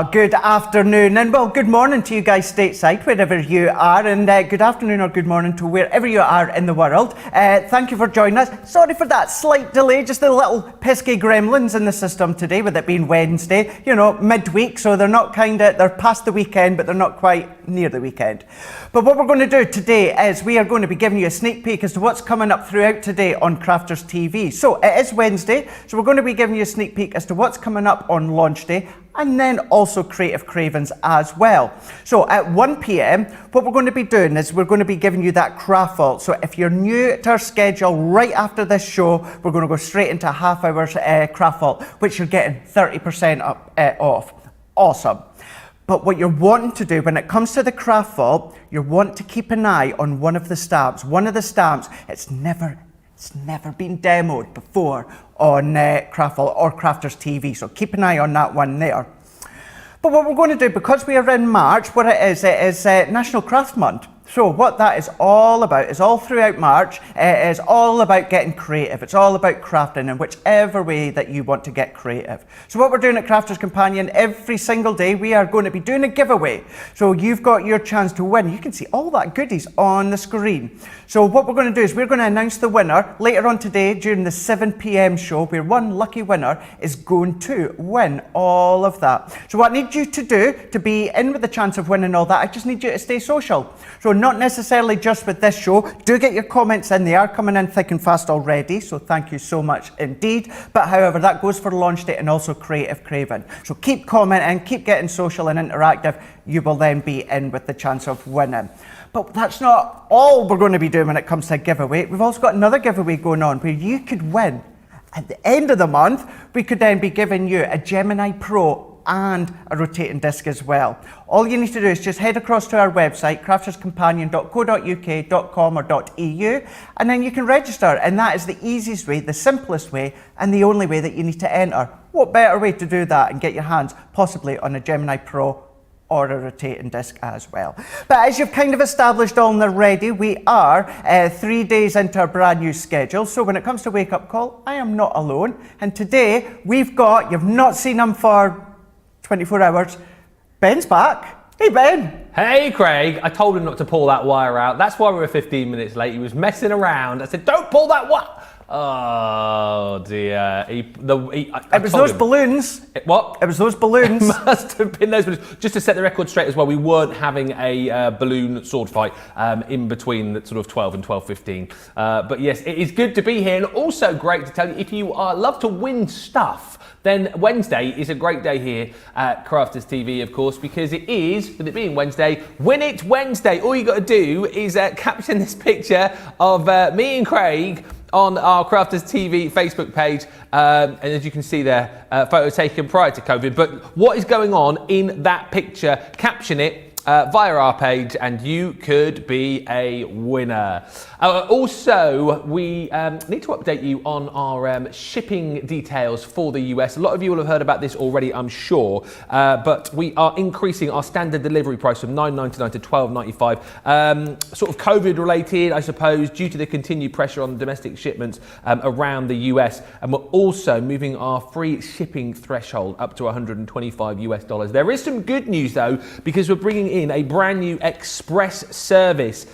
Good afternoon, and well, good morning to you guys stateside, wherever you are, and good afternoon or good morning to wherever you are in the world. Thank you for joining us. Sorry for that slight delay, just the little pesky gremlins in the system today, with it being Wednesday, you know, midweek, so they're not they're past the weekend, but they're not quite near the weekend. But what we're going to do today is we are going to be giving you a sneak peek as to what's coming up throughout today on Crafters TV. So it is Wednesday, so we're going to be giving you a sneak peek as to what's coming up on launch day, and then also Creative Cravens as well. So at 1 p.m, what we're going to be doing is we're going to be giving you that craft vault. So if you're new to our schedule, right after this show, we're going to go straight into a half hour's craft vault, which you're getting 30% off. Awesome. But what you're wanting to do when it comes to the craft vault, you want to keep an eye on one of the stamps. One of the stamps, it's never been demoed before on Craft Vault or Crafters TV, so keep an eye on that one there. But what we're going to do, because we are in March, what it is National Craft Month. So what that is all about is all throughout March, it is all about getting creative. It's all about crafting in whichever way that you want to get creative. So what we're doing at Crafters Companion, every single day we are going to be doing a giveaway. So you've got your chance to win. You can see all that goodies on the screen. So what we're going to do is we're going to announce the winner later on today during the 7 p.m. show, where one lucky winner is going to win all of that. So what I need you to do to be in with the chance of winning all that, I just need you to stay social. So not necessarily just with this show. Do get your comments in. They are coming in thick and fast already, so thank you so much indeed. But however, that goes for launch date and also Creative Craven. So keep commenting, keep getting social and interactive. You will then be in with the chance of winning. But that's not all we're going to be doing when it comes to a giveaway. We've also got another giveaway going on where you could win. At the end of the month, we could then be giving you a Gemini Pro and a rotating disc as well. All you need to do is just head across to our website, crafterscompanion.co.uk.com or .eu, and then you can register, and that is the easiest way, the simplest way, and the only way that you need to enter. What better way to do that and get your hands possibly on a Gemini Pro or a rotating disc as well. But as you've kind of established already, we are 3 days into our brand new schedule. So when it comes to Wake Up Call, I am not alone. And today we've got, you've not seen him for 24 hours. Ben's back. Hey, Ben. Hey, Craig. I told him not to pull that wire out. That's why we were 15 minutes late. He was messing around. I said, don't pull that wire. Oh, dear. It was those balloons. What? It was those balloons. It must have been those balloons. Just to set the record straight as well, we weren't having a balloon sword fight in between sort of 12 and 12:15. But yes, it is good to be here, and also great to tell you, if you love to win stuff, then Wednesday is a great day here at Crafters TV, of course, because it is, with it being Wednesday, Win It Wednesday. All you got to do is caption this picture of me and Craig on our Crafters TV Facebook page, and as you can see there, photo taken prior to COVID. But what is going on in that picture, caption it via our page, and you could be a winner. Also, we need to update you on our shipping details for the US. A lot of you will have heard about this already, I'm sure, but we are increasing our standard delivery price from $9.99 to $12.95. Sort of COVID related, I suppose, due to the continued pressure on domestic shipments around the US. And we're also moving our free shipping threshold up to $125 US. There is some good news though, because we're bringing in a brand new express service.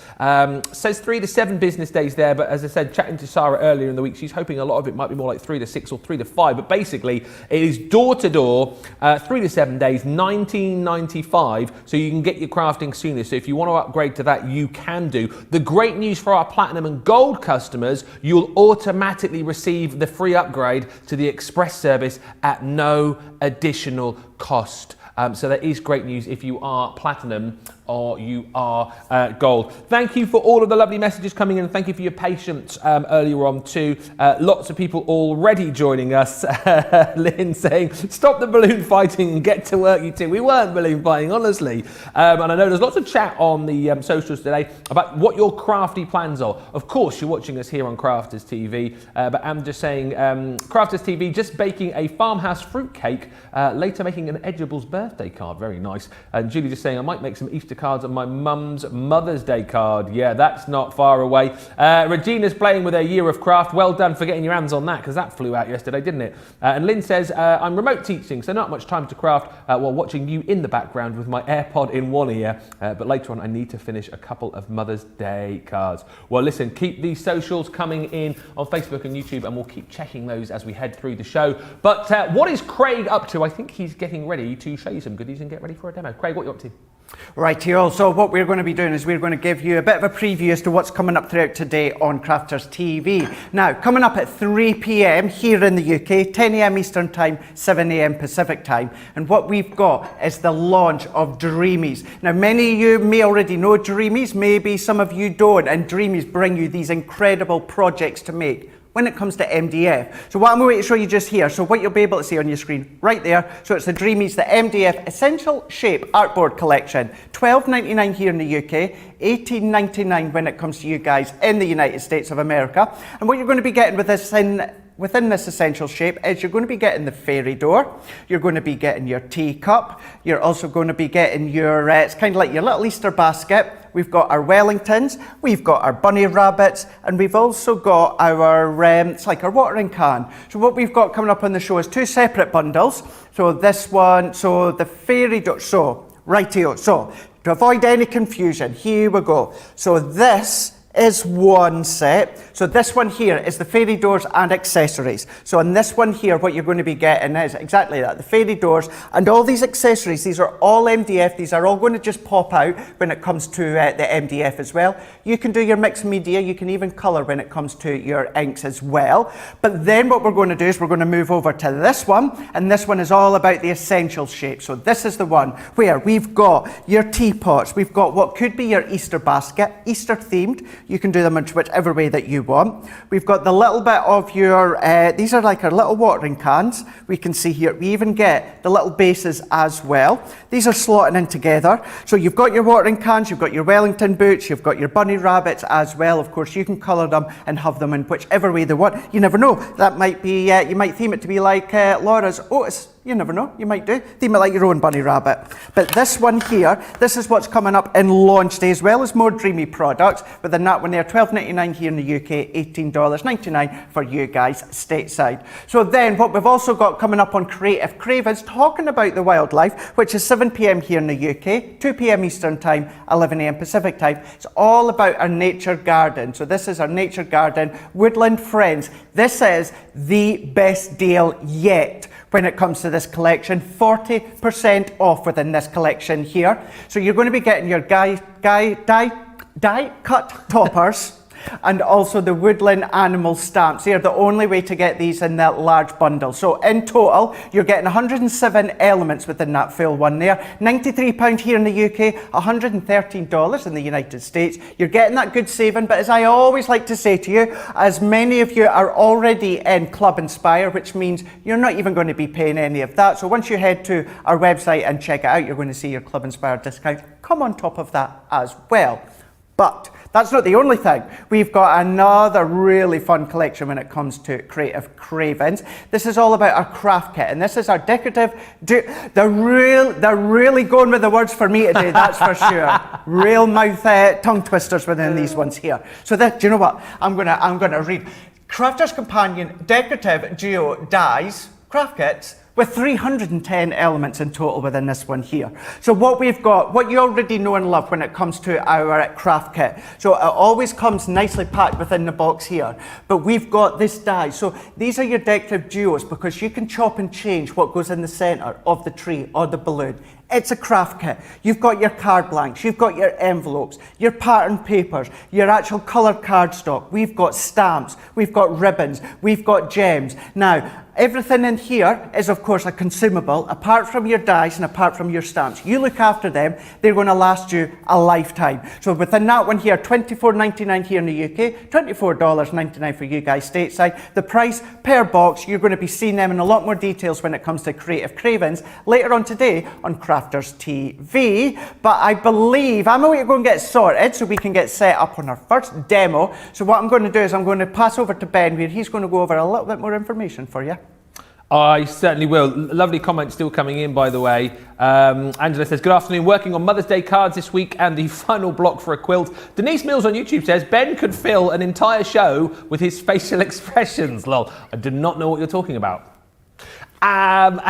Says 3 to 7 business days there, but as I said, chatting to Sarah earlier in the week, she's hoping a lot of it might be more like 3 to 6 or 3 to 5. But basically, it is door to door, 3 to 7 days, $19.95, so you can get your crafting sooner. So if you want to upgrade to that, you can do. The great news for our platinum and gold customers, you'll automatically receive the free upgrade to the express service at no additional cost. So that is great news if you are platinum or you are gold. Thank you for all of the lovely messages coming in. Thank you for your patience earlier on too. Lots of people already joining us. Lynn saying, stop the balloon fighting and get to work, you two. We weren't balloon fighting, honestly. And I know there's lots of chat on the socials today about what your crafty plans are. Of course, you're watching us here on Crafters TV, but I'm just saying, Crafters TV just baking a farmhouse fruit cake, later making an Edibles birthday card. Very nice. And Julie just saying, I might make some Easter Easter cards and my mum's Mother's Day card. Yeah, that's not far away. Regina's playing with her year of craft. Well done for getting your hands on that, because that flew out yesterday, didn't it? And Lynn says, I'm remote teaching, so not much time to craft while watching you in the background with my AirPod in one ear. But later on, I need to finish a couple of Mother's Day cards. Well, listen, keep these socials coming in on Facebook and YouTube, and we'll keep checking those as we head through the show. But what is Craig up to? I think he's getting ready to show you some goodies and get ready for a demo. Craig, what are you up to? Right here. So what we're going to be doing is we're going to give you a bit of a preview as to what's coming up throughout today on Crafters TV. Now, coming up at 3 p.m. here in the UK, 10 a.m. Eastern Time, 7 a.m. Pacific Time. And what we've got is the launch of Dreamies. Now, many of you may already know Dreamies, maybe some of you don't, and Dreamies bring you these incredible projects to make when it comes to MDF. So what I'm going to show you just here, so what you'll be able to see on your screen right there, so it's the Dreamies, the MDF Essential Shape Artboard Collection, $12.99 here in the UK, $18.99 when it comes to you guys in the United States of America. And what you're going to be getting with this within this essential shape is you're going to be getting the fairy door, you're going to be getting your teacup, you're also going to be getting your, it's kind of like your little Easter basket. We've got our Wellingtons, we've got our bunny rabbits, and we've also got our, it's like our watering can. So what we've got coming up on the show is two separate bundles. So this one, so the fairy door, so, rightio. So to avoid any confusion, here we go. So this is one set. So this one here is the fairy doors and accessories. So on this one here, what you're going to be getting is exactly that, the fairy doors and all these accessories. These are all MDF. These are all going to just pop out when it comes to the MDF as well. You can do your mixed media. You can even color when it comes to your inks as well. But then what we're going to do is we're going to move over to this one, and this one is all about the essential shape. So this is the one where we've got your teapots. We've got what could be your Easter basket, Easter themed. You can do them in whichever way that you want. We've got the little bit of your, these are like our little watering cans. We can see here, we even get the little bases as well. These are slotting in together. So you've got your watering cans, you've got your Wellington boots, you've got your bunny rabbits as well. Of course, you can colour them and have them in whichever way they want. You never know. That might be, you might theme it to be like Laura's Otis. You never know, you might do. Theme it like your own bunny rabbit. But this one here, this is what's coming up in launch day, as well as more Dreamy products. But then that one there, $12.99 here in the UK, $18.99 for you guys stateside. So then what we've also got coming up on Creative Cravens, talking about the wildlife, which is 7 p.m. here in the UK, 2 p.m. Eastern Time, 11 a.m. Pacific Time. It's all about our nature garden. So this is our nature garden, Woodland Friends. This is the best deal yet when it comes to this collection, 40% off within this collection here. So you're going to be getting your die cut toppers and also the Woodland animal stamps. They are the only way to get these in that large bundle. So in total, you're getting 107 elements within that full one there. £93 here in the UK, $113 in the United States. You're getting that good saving, but as I always like to say to you, as many of you are already in Club Inspire, which means you're not even going to be paying any of that. So once you head to our website and check it out, you're going to see your Club Inspire discount come on top of that as well. But that's not the only thing. We've got another really fun collection when it comes to Creative Cravens. This is all about our craft kit, and this is our decorative. They're really going with the words for me today, that's for sure. Real mouth tongue twisters within these ones here. So that, do you know what? I'm gonna read. Crafter's Companion Decorative Duo Dies Craft Kits, with 310 elements in total within this one here. So what we've got, what you already know and love when it comes to our craft kit. So it always comes nicely packed within the box here. But we've got this die. So these are your decorative duos because you can chop and change what goes in the center of the tree or the balloon. It's a craft kit. You've got your card blanks, you've got your envelopes, your pattern papers, your actual coloured cardstock. We've got stamps, we've got ribbons, we've got gems. Now, everything in here is of course a consumable, apart from your dies and apart from your stamps. You look after them, they're going to last you a lifetime. So within that one here, $24.99 here in the UK, $24.99 for you guys stateside. The price per box, you're going to be seeing them in a lot more details when it comes to Creative Cravens later on today on Crafters TV. But I believe I'm going to go and get sorted so we can get set up on our first demo. So what I'm going to do is I'm going to pass over to Ben where he's going to go over a little bit more information for you. I certainly will. Lovely comment still coming in, by the way. Angela says, good afternoon, working on Mother's Day cards this week and the final block for a quilt. Denise Mills on YouTube says, Ben could fill an entire show with his facial expressions. Lol, I do not know what you're talking about. And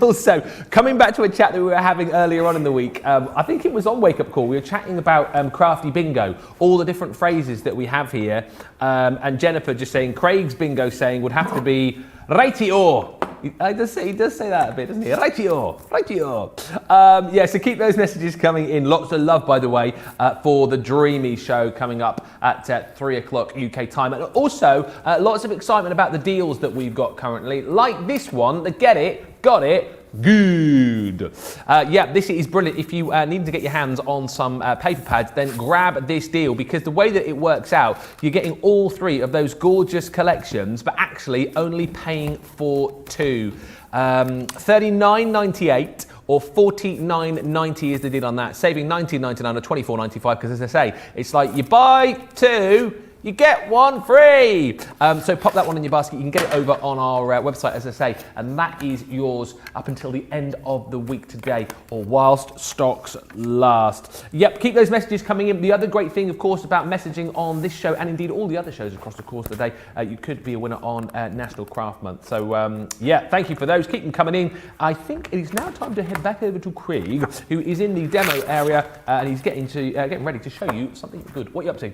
also, coming back to a chat that we were having earlier on in the week, I think it was on Wake Up Call, we were chatting about crafty bingo, all the different phrases that we have here, and Jennifer just saying, Craig's bingo saying would have to be righty-o. He does say that a bit, doesn't he? Righty-o, righty-o. Yeah, so keep those messages coming in. Lots of love, by the way, for the Dreamies show coming up at 3 o'clock UK time. And also, lots of excitement about the deals that we've got currently, like this one, the Get It, Got It, Good. Yeah, this is brilliant. If you need to get your hands on some paper pads, then grab this deal, because the way that it works out, you're getting all three of those gorgeous collections, but actually only paying for two. $39.98 or $49.90 is the deal on that, saving $19.99 or $24.95, because as I say, it's like you buy two, you get one free. So pop that one in your basket. You can get it over on our website, as I say, and that is yours up until the end of the week today, or whilst stocks last. Yep, keep those messages coming in. The other great thing, of course, about messaging on this show, and indeed all the other shows across the course of the day, you could be a winner on National Craft Month. So yeah, thank you for those. Keep them coming in. I think it is now time to head back over to Craig, who is in the demo area, and he's getting ready to show you something good. What are you up to?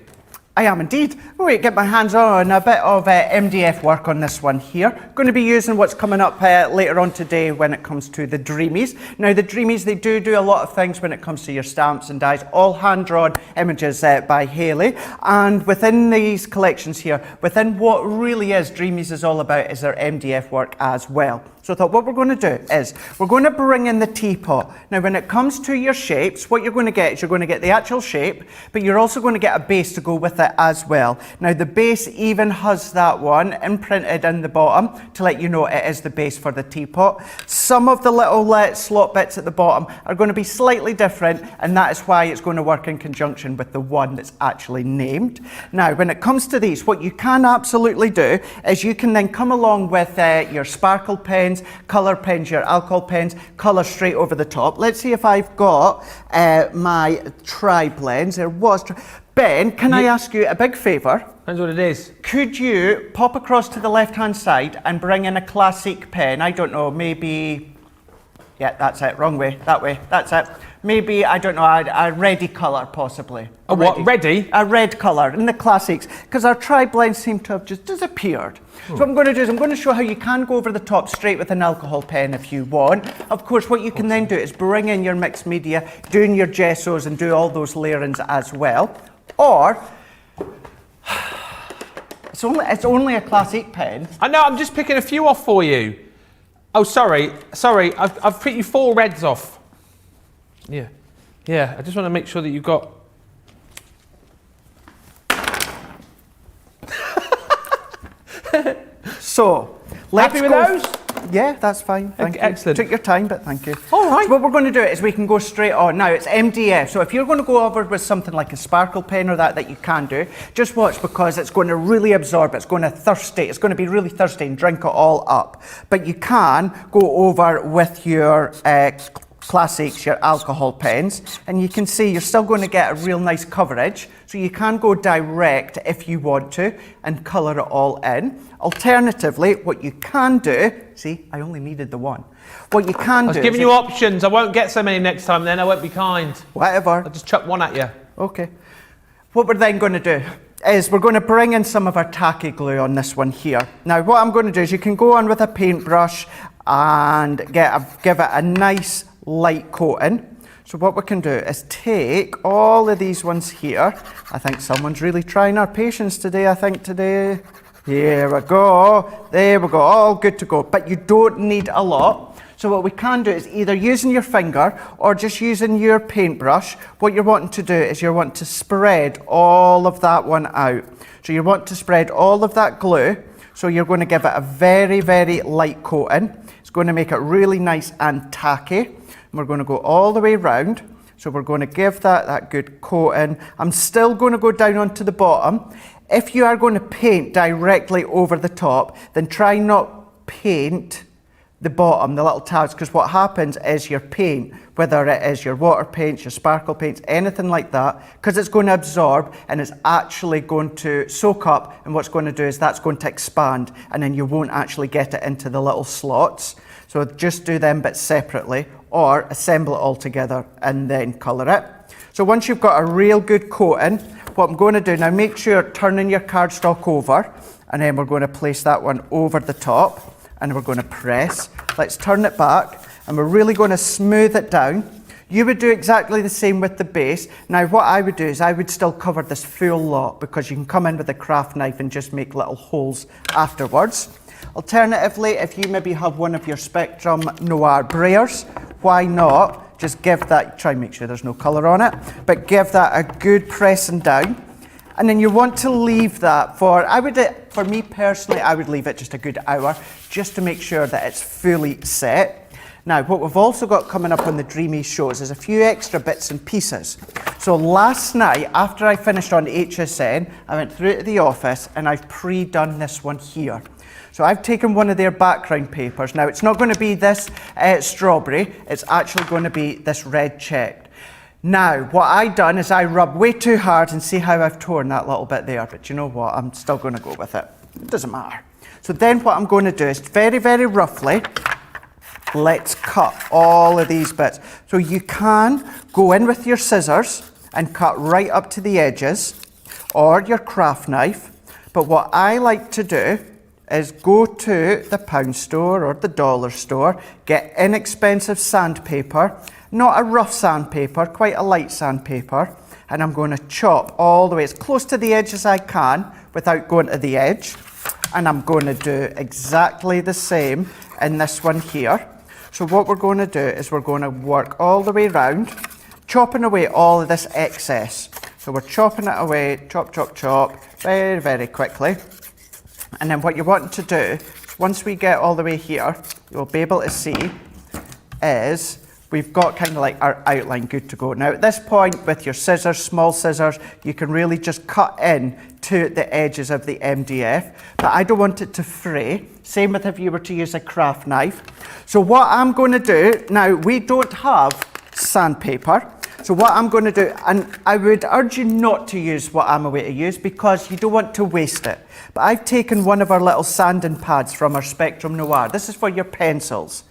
I am indeed. Wait, get my hands on a bit of MDF work on this one here. Going to be using what's coming up later on today when it comes to the Dreamies. Now the Dreamies, they do a lot of things when it comes to your stamps and dies, all hand-drawn images by Hayley. And within these collections here, within what really is Dreamies is all about is their MDF work as well. So I thought what we're going to do is we're going to bring in the teapot. Now when it comes to your shapes, what you're going to get is you're going to get the actual shape, but you're also going to get a base to go with it as well. Now the base even has that one imprinted in the bottom to let you know it is the base for the teapot. Some of the little slot bits at the bottom are going to be slightly different, and that is why it's going to work in conjunction with the one that's actually named. Now when it comes to these, what you can absolutely do is you can then come along with your sparkle pens, colour pens, your alcohol pens, colour straight over the top. Let's see if I've got my tri-blends. There was... Ben, can I ask you a big favour? Depends what it is. Could you pop across to the left-hand side and bring in a classic pen? I don't know, maybe... Yeah, that's it, wrong way, that way, that's it. Maybe, I don't know, a reddy colour possibly. A what, ready? A red colour in the classics, because our tri-blends seem to have just disappeared. So what I'm going to do is I'm going to show how you can go over the top straight with an alcohol pen if you want. Of course, what you can then do is bring in your mixed media, doing your gessos and do all those layerings as well. Or, it's only a classic pen. I know, I'm just picking a few off for you. Oh, sorry, I've put you 4 reds off. Yeah, I just want to make sure that you've got... So, let's happy with go. those? Yeah, that's fine. Thank you. Excellent. Took your time, but thank you. All right. So what we're going to do is we can go straight on. Now, it's MDF, so if you're going to go over with something like a sparkle pen or that you can do, just watch, because it's going to really absorb, it's going to be really thirsty and drink it all up. But you can go over with your classics, your alcohol pens, and you can see you're still going to get a real nice coverage. So you can go direct if you want to and colour it all in. Alternatively, what you can do, see, I only needed the one. What you can do I was giving you options. I won't get so many next time then. I won't be kind. Whatever. I'll just chuck one at you. Okay. What we're then going to do is we're going to bring in some of our tacky glue on this one here. Now, what I'm going to do is you can go on with a paintbrush and give it a nice light coating. So what we can do is take all of these ones here. I think someone's really trying our patience today, Here we go. There we go. All good to go. But you don't need a lot. So what we can do is either using your finger or just using your paintbrush. What you're wanting to do is you want to spread all of that one out. So you want to spread all of that glue. So you're going to give it a very, very light coating. It's going to make it really nice and tacky. And we're going to go all the way around. So we're going to give that good coating. I'm still going to go down onto the bottom. If you are going to paint directly over the top, then try not paint the bottom, the little tabs, because what happens is your paint, whether it is your water paints, your sparkle paints, anything like that, because it's going to absorb and it's actually going to soak up, and what's going to do is that's going to expand, and then you won't actually get it into the little slots. So just do them bits separately, or assemble it all together and then colour it. So once you've got a real good coating, what I'm going to do now, make sure you're turning your cardstock over, and then we're going to place that one over the top, and we're going to press. Let's turn it back, and we're really going to smooth it down. You would do exactly the same with the base. Now what I would do is I would still cover this full lot, because you can come in with a craft knife and just make little holes afterwards. Alternatively, if you maybe have one of your Spectrum Noir brayers, why not just give that, try and make sure there's no colour on it, but give that a good pressing down. And then you want to leave that for, for me personally, I would leave it just a good hour, just to make sure that it's fully set. Now, what we've also got coming up on the Dreamies shows is a few extra bits and pieces. So last night, after I finished on HSN, I went through to the office and I've pre-done this one here. So I've taken one of their background papers. Now, it's not going to be this strawberry, it's actually going to be this red checked. Now, what I've done is I rubbed way too hard, and see how I've torn that little bit there, but you know what, I'm still going to go with it. It doesn't matter. So then what I'm going to do is very, very roughly, let's cut all of these bits. So you can go in with your scissors and cut right up to the edges, or your craft knife, but what I like to do is go to the pound store or the dollar store, get inexpensive sandpaper, not a rough sandpaper, quite a light sandpaper, and I'm going to chop all the way as close to the edge as I can without going to the edge. And I'm going to do exactly the same in this one here. So what we're going to do is we're going to work all the way around, chopping away all of this excess. So we're chopping it away, chop, chop, chop, very, very quickly. And then what you want to do, once we get all the way here, you'll be able to see is we've got kind of like our outline good to go. Now at this point, with your scissors, small scissors, you can really just cut in to the edges of the MDF, but I don't want it to fray. Same with if you were to use a craft knife. So what I'm going to do, now we don't have sandpaper, so what I'm going to do, and I would urge you not to use what I'm away to use, because you don't want to waste it. But I've taken one of our little sanding pads from our Spectrum Noir. This is for your pencils.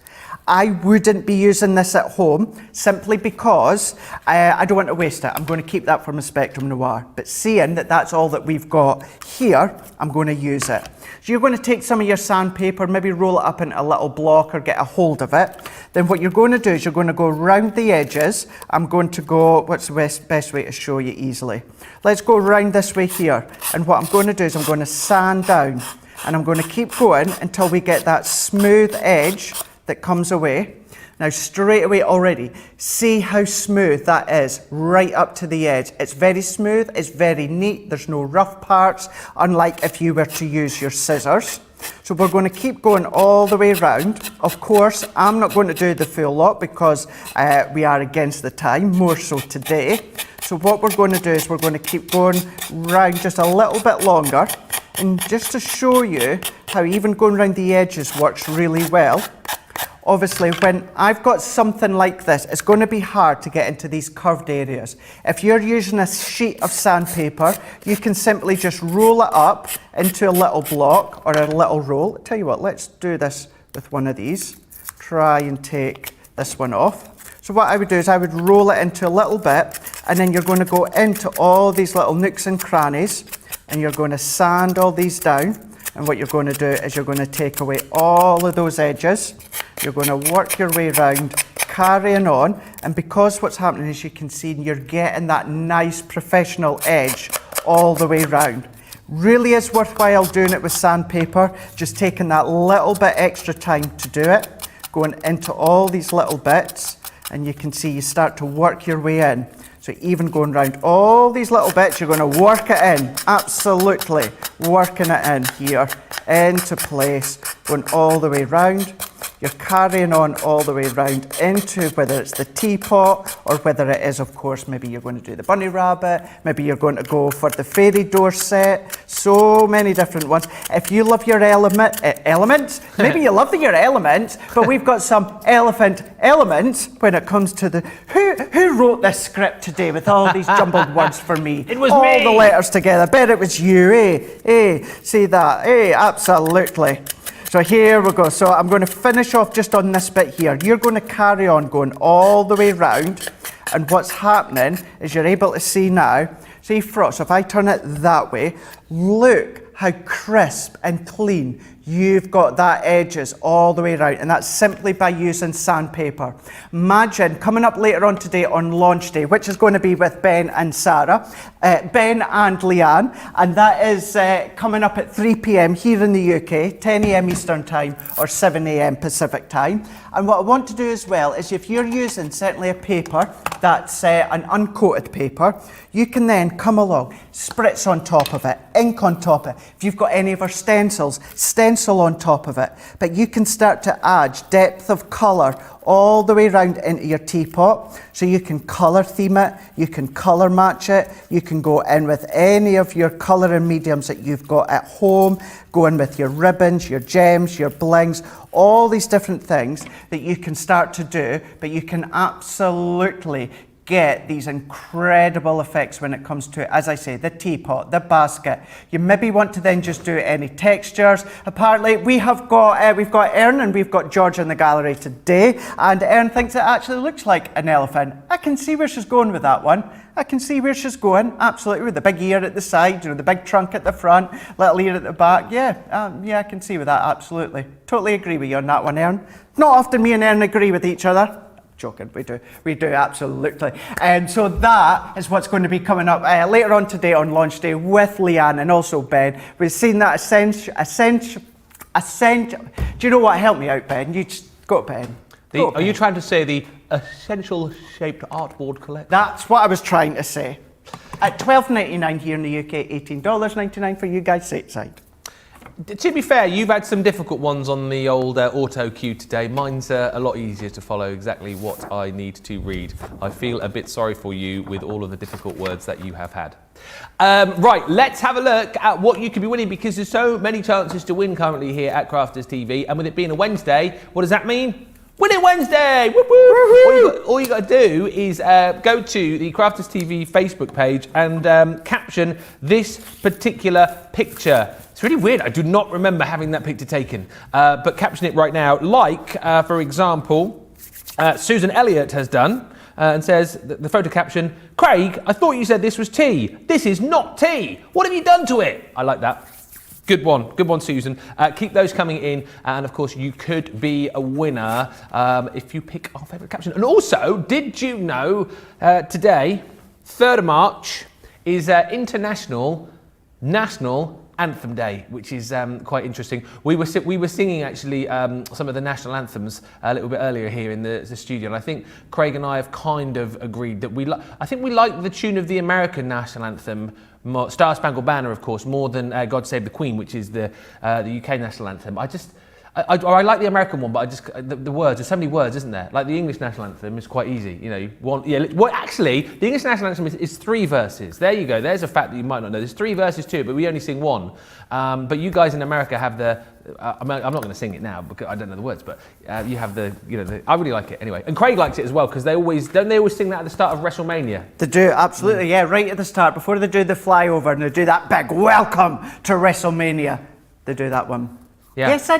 I wouldn't be using this at home simply because I don't want to waste it. I'm going to keep that for my Spectrum Noir. But seeing that that's all that we've got here, I'm going to use it. So you're going to take some of your sandpaper, maybe roll it up into a little block or get a hold of it. Then what you're going to do is you're going to go around the edges. I'm going to go, what's the best way to show you easily? Let's go around this way here. And what I'm going to do is I'm going to sand down. And I'm going to keep going until we get that smooth edge that comes away. Now straight away already, see how smooth that is right up to the edge. It's very smooth, it's very neat, there's no rough parts, unlike if you were to use your scissors. So we're going to keep going all the way around. Of course, I'm not going to do the full lot because we are against the time, more so today. So what we're going to do is we're going to keep going round just a little bit longer. And just to show you how even going around the edges works really well, obviously, when I've got something like this, it's going to be hard to get into these curved areas. If you're using a sheet of sandpaper, you can simply just roll it up into a little block or a little roll. I'll tell you what, let's do this with one of these. Try and take this one off. So what I would do is I would roll it into a little bit, and then you're going to go into all these little nooks and crannies, and you're going to sand all these down. And what you're going to do is you're going to take away all of those edges. You're going to work your way around, carrying on. And because what's happening is you can see you're getting that nice professional edge all the way around. Really is worthwhile doing it with sandpaper, just taking that little bit extra time to do it, going into all these little bits, and you can see you start to work your way in. So even going around all these little bits, you're going to work it in, absolutely working it in here, into place, going all the way around. you're carrying on all the way round into whether it's the teapot or whether it is, of course, maybe you're going to do the bunny rabbit, maybe you're going to go for the fairy door set. So many different ones. If you love your elements, maybe you love your elements, but we've got some elephant elements when it comes to the... Who wrote this script today with all these jumbled words for me? It was all me! All the letters together. I bet it was you, eh? See that? Absolutely. So here we go. So I'm going to finish off just on this bit here. You're going to carry on going all the way round, and what's happening is you're able to see now, see frost, so if I turn it that way, look how crisp and clean you've got that edges all the way around, and that's simply by using sandpaper. Imagine coming up later on today on launch day, which is going to be with Ben and Sarah, Ben and Leanne, and that is coming up at 3 p.m. here in the UK, 10 a.m. Eastern Time or 7 a.m. Pacific Time. And what I want to do as well is if you're using certainly a paper that's an uncoated paper, you can then come along, spritz on top of it, ink on top of it. If you've got any of our stencils, stencil on top of it. But you can start to add depth of colour all the way around into your teapot. So you can colour theme it, you can colour match it, you can go in with any of your colouring mediums that you've got at home, go in with your ribbons, your gems, your blings, all these different things that you can start to do, but you can absolutely get these incredible effects when it comes to, as I say, the teapot, the basket. You maybe want to then just do any textures. Apparently, we've got Erin and we've got George in the gallery today, and Erin thinks it actually looks like an elephant. I can see where she's going with that one. I can see where she's going, absolutely, with the big ear at the side, the big trunk at the front, little ear at the back. Yeah, I can see with that, absolutely. Totally agree with you on that one, Erin. Not often me and Erin agree with each other. Joking, we do, absolutely. And so that is what's going to be coming up later on today on launch day with Leanne and also Ben. We've seen that essential. Do you know what? Help me out, Ben. You just go, Ben. Are you trying to say the essential shaped artboard collection? That's what I was trying to say. At $12.99 here in the UK, $18.99 for you guys stateside. To be fair, you've had some difficult ones on the old auto cue today. Mine's a lot easier to follow exactly what I need to read. I feel a bit sorry for you with all of the difficult words that you have had. Right, let's have a look at what you could be winning, because there's so many chances to win currently here at Crafters TV, and with it being a Wednesday, what does that mean? Winning Wednesday! Whoop, whoop. All you got to do is go to the Crafters TV Facebook page and caption this particular picture. It's really weird. I do not remember having that picture taken, but caption it right now. Like, for example, Susan Elliott has done and says, the photo caption, Craig, I thought you said this was tea. This is not tea. What have you done to it? I like that. Good one, Susan. Keep those coming in, and of course, you could be a winner if you pick our favourite caption. And also, did you know today, 3rd of March, is International National Anthem Day, which is quite interesting. We were singing actually some of the national anthems a little bit earlier here in the studio, and I think Craig and I have kind of agreed that I think we like the tune of the American national anthem, Star Spangled Banner, of course, more than God Save the Queen, which is the UK national anthem. I like the American one, but the words, there's so many words, isn't there? Like the English national anthem is quite easy, actually, the English national anthem is 3 verses. There you go, there's a fact that you might not know. There's 3 verses to it, but we only sing 1. But you guys in America have I'm not going to sing it now because I don't know the words, but you have I really like it anyway. And Craig likes it as well, because don't they always sing that at the start of WrestleMania? They do, absolutely, yeah, right at the start, before they do the flyover and they do that big welcome to WrestleMania. They do that one. Yeah. Yes, I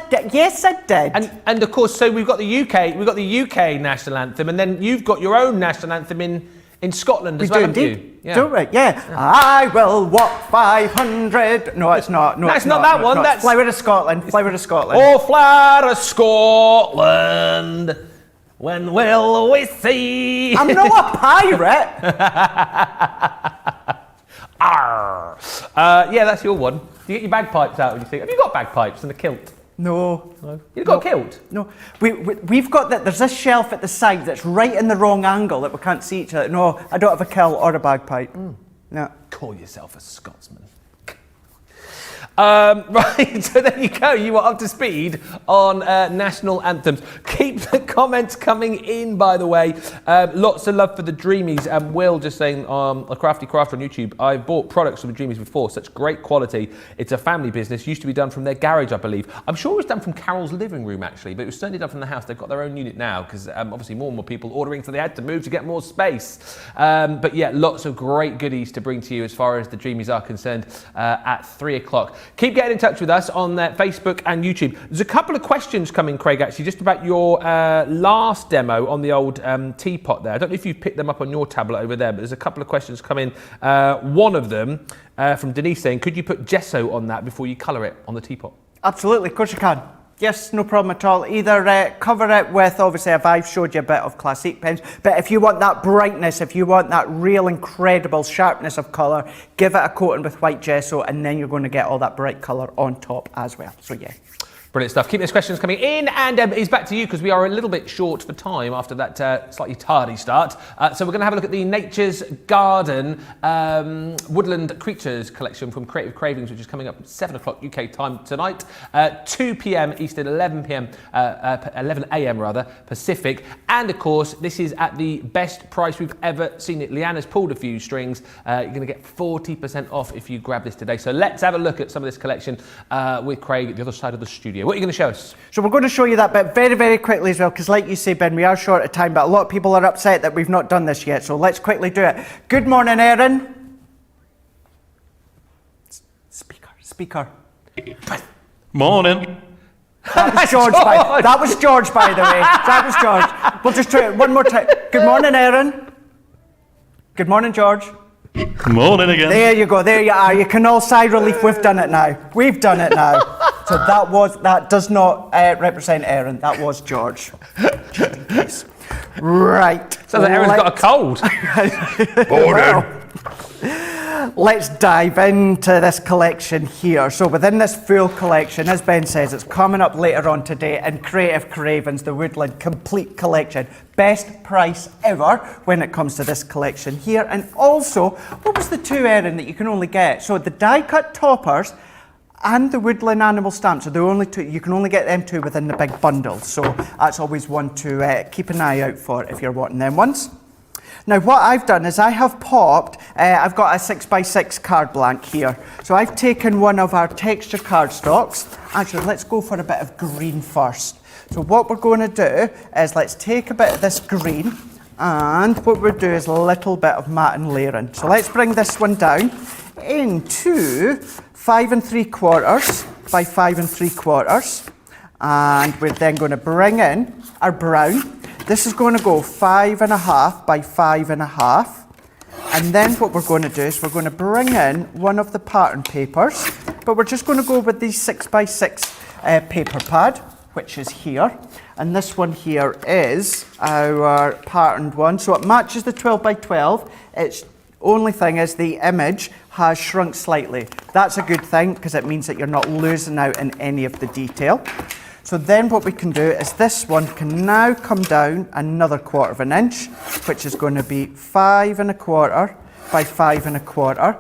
did. And of course, so we've got the UK national anthem, and then you've got your own national anthem in Scotland as well, haven't you? Yeah. Don't we? Yeah. I will walk 500. No, it's not. No, that's not that one. That's Flower of Scotland. Flower of Scotland. Oh, flower of Scotland. When will we see? I'm not a pirate. Arr. Yeah, that's your one. Do you get your bagpipes out when you sing? Have you got bagpipes and a kilt? No. You've got a kilt? No. We've got that. There's this shelf at the side that's right in the wrong angle that we can't see each other. No, I don't have a kilt or a bagpipe. No. Call yourself a Scotsman. Right, so there you go. You are up to speed on national anthems. Keep the comments coming in, by the way. Lots of love for the Dreamies. Will just saying, a crafty crafter on YouTube, I've bought products from the Dreamies before, such great quality. It's a family business. Used to be done from their garage, I believe. I'm sure it was done from Carol's living room, actually, but it was certainly done from the house. They've got their own unit now because obviously more and more people ordering, so they had to move to get more space. But yeah, lots of great goodies to bring to you as far as the Dreamies are concerned at 3 o'clock. Keep getting in touch with us on Facebook and YouTube. There's a couple of questions coming, Craig, actually, just about your last demo on the old teapot there. I don't know if you've picked them up on your tablet over there, but there's a couple of questions coming. One of them from Denise saying, could you put gesso on that before you colour it on the teapot? Absolutely, of course you can. Yes, no problem at all. Either cover it with, obviously, I've showed you a bit of classic pens, but if you want that brightness, if you want that real incredible sharpness of colour, give it a coating with white gesso, and then you're going to get all that bright colour on top as well. So yeah. Brilliant stuff. Keep those questions coming in, and it's back to you because we are a little bit short for time after that slightly tardy start. So we're going to have a look at the Nature's Garden Woodland Creatures collection from Creative Cravings, which is coming up at 7 o'clock UK time tonight, 2 p.m. Eastern, 11 a.m. rather Pacific, and of course this is at the best price we've ever seen it. Leanna's pulled a few strings. You're going to get 40% off if you grab this today. So let's have a look at some of this collection with Craig at the other side of the studio. What are you going to show us? So we're going to show you that bit very, very quickly as well, because like you say, Ben, we are short of time, but a lot of people are upset that we've not done this yet, so let's quickly do it. Good morning, Erin. Speaker. Morning. That was George. That was George, by the way. That was George. We'll just try it one more time. Good morning, Erin. Good morning, George. Morning again. There you go, there you are. You can all sigh relief, we've done it now. We've done it now. So that does not represent Erin, that was George. Right. Sounds like Erin's got a cold. Let's dive into this collection here. So within this full collection, as Ben says, it's coming up later on today in Creative Cravings, the Woodland Complete Collection. Best price ever when it comes to this collection here. And also, what was the two, Erin, that you can only get? So the die-cut toppers and the Woodland animal stamps are the only two. You can only get them two within the big bundle. So that's always one to keep an eye out for if you're wanting them ones. Now what I've done is I have popped, I've got a 6x6 card blank here. So I've taken one of our texture cardstocks. Actually, let's go for a bit of green first. So what we're going to do is let's take a bit of this green, and what we'll do is a little bit of matte and layering. So let's bring this one down into 5 3/4 by 5 3/4. And we're then going to bring in our brown. This is going to go 5.5 by 5.5. And then what we're going to do is we're going to bring in one of the pattern papers, but we're just going to go with the 6x6 paper pad, which is here. And this one here is our patterned one. So it matches the 12 by 12. Its only thing is the image has shrunk slightly. That's a good thing because it means that you're not losing out in any of the detail. So then what we can do is this one can now come down another 1/4 inch, which is going to be 5 1/4 by 5 1/4.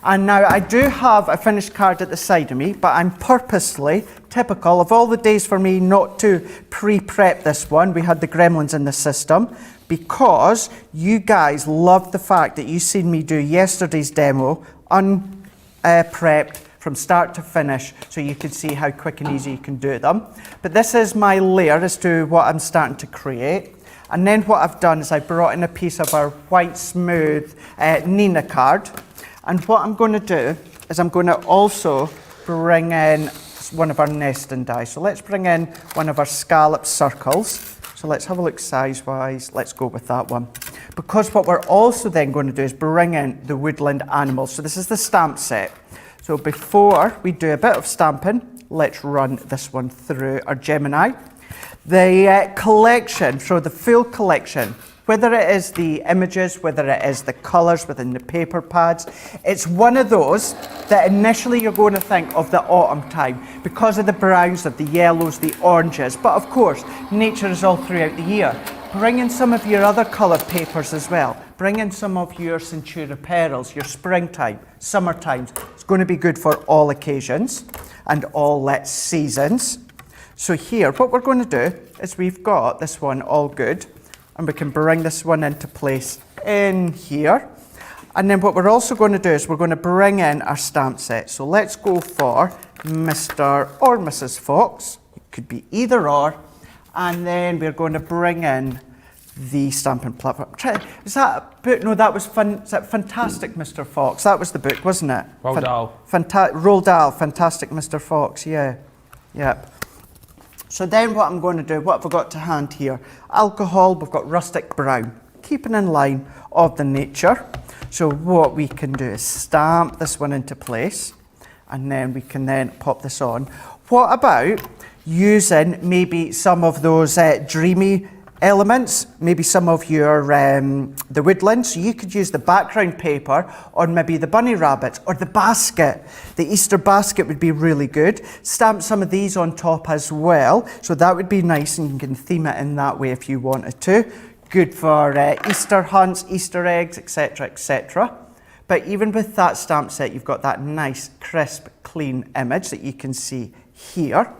And now I do have a finished card at the side of me, but I'm purposely, typical of all the days for me not to pre-prep this one, we had the gremlins in the system, because you guys loved the fact that you seen me do yesterday's demo unprepped from start to finish, so you can see how quick and easy you can do them. But this is my layer as to what I'm starting to create. And then what I've done is I brought in a piece of our white smooth Nina card. And what I'm going to do is I'm going to also bring in one of our nesting dies. So let's bring in one of our scallop circles. So let's have a look size-wise. Let's go with that one. Because what we're also then going to do is bring in the woodland animals. So this is the stamp set. So before we do a bit of stamping, let's run this one through our Gemini. The collection, so the full collection, whether it is the images, whether it is the colours within the paper pads, it's one of those that initially you're going to think of the autumn time because of the browns, of the yellows, the oranges. But of course, nature is all throughout the year. Bring in some of your other coloured papers as well. bring in some of your Centura Perils, your springtime, summertime. It's going to be good for all occasions and all seasons. So here, what we're going to do is we've got this one all good, and we can bring this one into place in here. And then what we're also going to do is we're going to bring in our stamp set. So let's go for Mr. or Mrs. Fox. It could be either or. And then we're going to bring in the stamping platform. Is that a book? No, that was is that Fantastic Mr. Fox? That was the book, wasn't it? Roald Dahl. Roald Dahl, Fantastic Mr. Fox, yeah. Yep. So then what I'm going to do, what have I got to hand here? Alcohol, we've got rustic brown, keeping in line of the nature. So what we can do is stamp this one into place, and then we can then pop this on. What about using maybe some of those dreamy elements, maybe some of your the woodland? So you could use the background paper, or maybe the bunny rabbits, or the basket. The Easter basket would be really good. Stamp some of these on top as well, so that would be nice, and you can theme it in that way if you wanted to. Good for Easter hunts, Easter eggs, etc, etc. But even with that stamp set, you've got that nice, crisp, clean image that you can see here.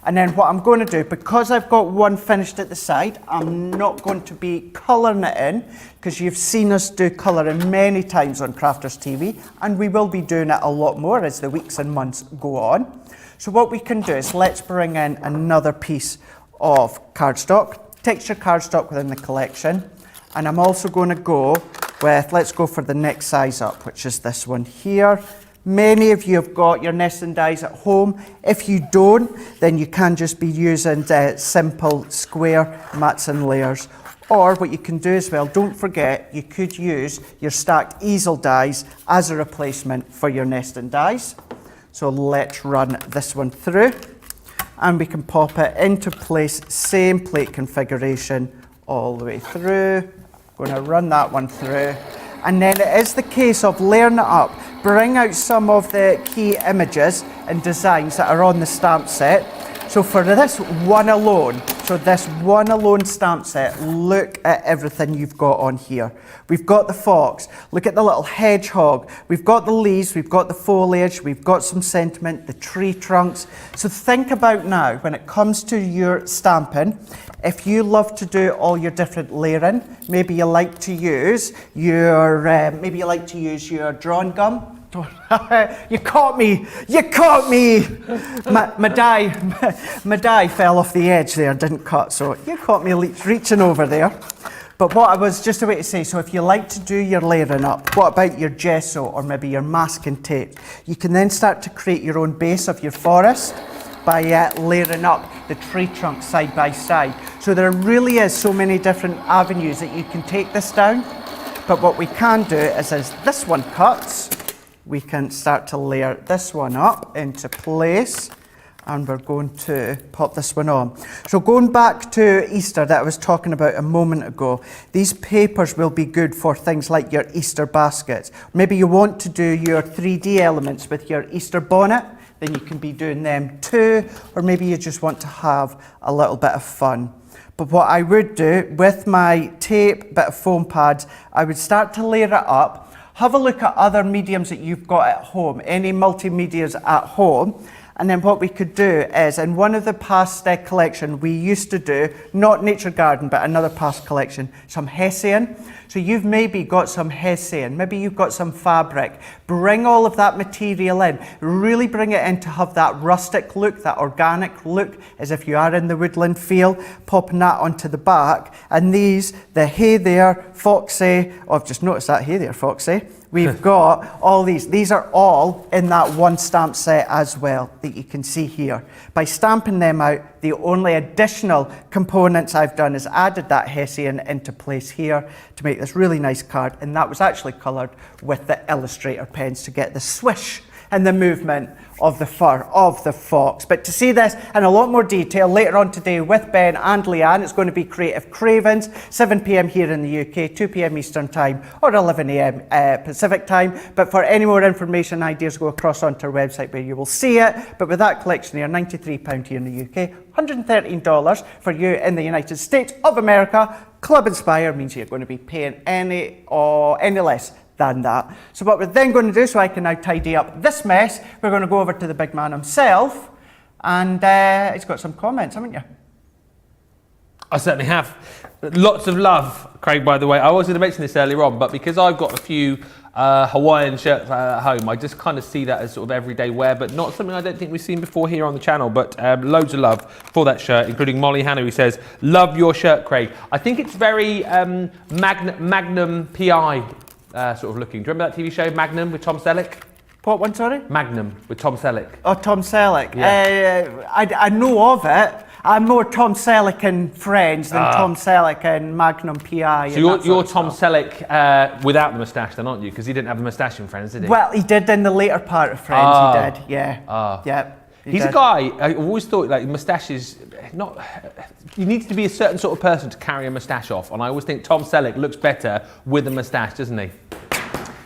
And then what I'm going to do, because I've got one finished at the side, I'm not going to be colouring it in, because you've seen us do colouring many times on Crafters TV, and we will be doing it a lot more as the weeks and months go on. So what we can do is let's bring in another piece of cardstock, texture cardstock within the collection. And I'm also going to go with, let's go for the next size up, which is this one here. Many of you have got your nesting dies at home. If you don't, then you can just be using simple square mats and layers. Or what you can do as well, don't forget, you could use your stacked easel dies as a replacement for your nesting dies. So let's run this one through, and we can pop it into place, same plate configuration all the way through. Going to run that one through. And then it is the case of layering it up. Bring out some of the key images and designs that are on the stamp set. So for this one alone, stamp set, look at everything you've got on here. We've got the fox, look at the little hedgehog, we've got the leaves, we've got the foliage, we've got some sentiment, the tree trunks. So think about now, when it comes to your stamping, if you love to do all your different layering, maybe you like to use your, drawn gum. You caught me! My die fell off the edge there, didn't cut, so you caught me reaching over there. But what I was just about to say, so if you like to do your layering up, what about your gesso or maybe your masking tape? You can then start to create your own base of your forest by layering up the tree trunks side by side. So there really is so many different avenues that you can take this down. But what we can do is as this one cuts, we can start to layer this one up into place, and we're going to pop this one on. So going back to Easter that I was talking about a moment ago, these papers will be good for things like your Easter baskets. Maybe you want to do your 3D elements with your Easter bonnet, then you can be doing them too, or maybe you just want to have a little bit of fun. But what I would do with my tape, bit of foam pads, I would start to layer it up. Have a look at other mediums that you've got at home, any multimedias at home. And then what we could do is, in one of the past collection, we used to do, not Nature Garden, but another past collection, some Hessian. So you've maybe got some Hessian, maybe you've got some fabric. Bring all of that material in, really bring it in to have that rustic look, that organic look, as if you are in the woodland feel, popping that onto the back. And these, the hey there, Foxy, oh, I've just noticed that, hey there, Foxy. We've got all these. These are all in that one stamp set as well that you can see here. By stamping them out, the only additional components I've done is added that Hessian into place here to make this really nice card, and that was actually coloured with the Illustrator pens to get the swish and the movement of the fur of the fox. But to see this in a lot more detail later on today with Ben and Leanne, it's going to be Creative Cravens, 7 p.m. here in the UK, 2 p.m. Eastern Time or 11 a.m. Pacific Time. But for any more information and ideas, go across onto our website where you will see it. But with that collection here, £93 here in the UK, $113 for you in the United States of America. Club Inspire means you're going to be paying any less than that. So what we're then going to do, so I can now tidy up this mess, we're going to go over to the big man himself, and he's got some comments, haven't you? I certainly have. Lots of love, Craig, by the way. I was going to mention this earlier on, but because I've got a few Hawaiian shirts at home, I just kind of see that as sort of everyday wear, but not something I don't think we've seen before here on the channel. But loads of love for that shirt, including Molly Hannah, who says, love your shirt, Craig. I think it's very Magnum PI sort of looking. Do you remember that TV show, Magnum, with Tom Selleck? What one, sorry? Magnum, with Tom Selleck. Oh, Tom Selleck. Yeah. I know of it. I'm more Tom Selleck in Friends than Tom Selleck in Magnum PI. So you're Tom Selleck without the moustache then, aren't you? Because he didn't have the moustache in Friends, did he? Well, he did in the later part of Friends, he did, yeah. Yeah. He's a guy, I always thought like moustache is not, you need to be a certain sort of person to carry a moustache off. And I always think Tom Selleck looks better with a moustache, doesn't he?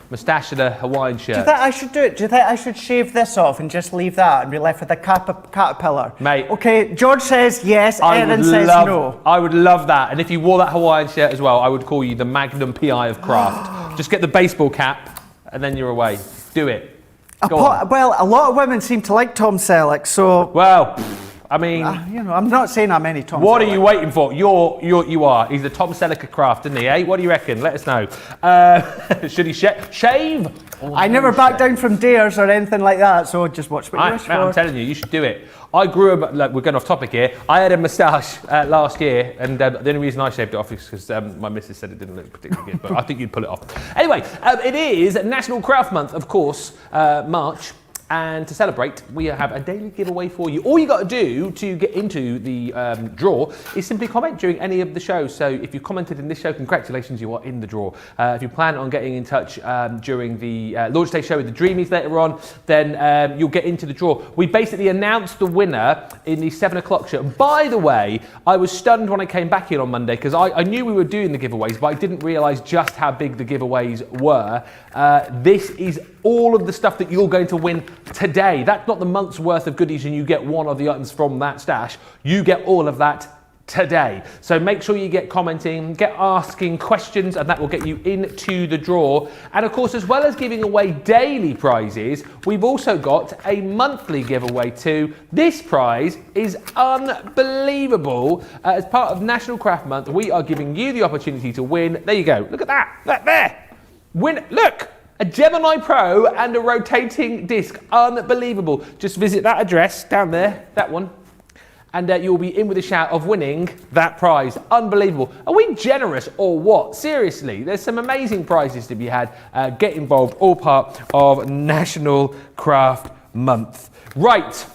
Moustache and a Hawaiian shirt. Do you think I should do it? Do you think I should shave this off and just leave that and be left with a caterpillar? Mate. Okay, George says yes, Erin says no. I would love that. And if you wore that Hawaiian shirt as well, I would call you the Magnum PI of craft. Just get the baseball cap and then you're away. Do it. Well, a lot of women seem to like Tom Selleck, so... Well, I mean... you know, I'm not saying I'm any Tom Selleck. What are you waiting for? You are. He's the Tom Selleck of craft, isn't he, eh? What do you reckon? Let us know. Should he shave? I never back down from dares or anything like that, so just watch what you wish for. I'm telling you, you should do it. I grew up, like, we're going off topic here. I had a moustache last year, and the only reason I shaved it off is because my missus said it didn't look particularly good, but I think you'd pull it off. Anyway, it is National Craft Month, of course, March. And to celebrate, we have a daily giveaway for you. All you got to do to get into the draw is simply comment during any of the shows. So if you commented in this show, congratulations, you are in the draw. If you plan on getting in touch during the launch day show with the Dreamies later on, then you'll get into the draw. We basically announced the winner in the 7 o'clock show. And by the way, I was stunned when I came back in on Monday because I knew we were doing the giveaways, but I didn't realise just how big the giveaways were. This is all of the stuff that you're going to win today. That's not the month's worth of goodies and you get one of the items from that stash. You get all of that today. So make sure you get commenting, get asking questions, and that will get you into the draw. And of course, as well as giving away daily prizes, we've also got a monthly giveaway too. This prize is unbelievable. As part of National Craft Month, we are giving you the opportunity to win. There you go. Look at that. Look there. Win. Look. A Gemini Pro and a rotating disc. Unbelievable. Just visit that address down there, that one, and you'll be in with a shout of winning that prize. Unbelievable. Are we generous or what? Seriously, there's some amazing prizes to be had. Get involved, all part of National Craft Month. Right.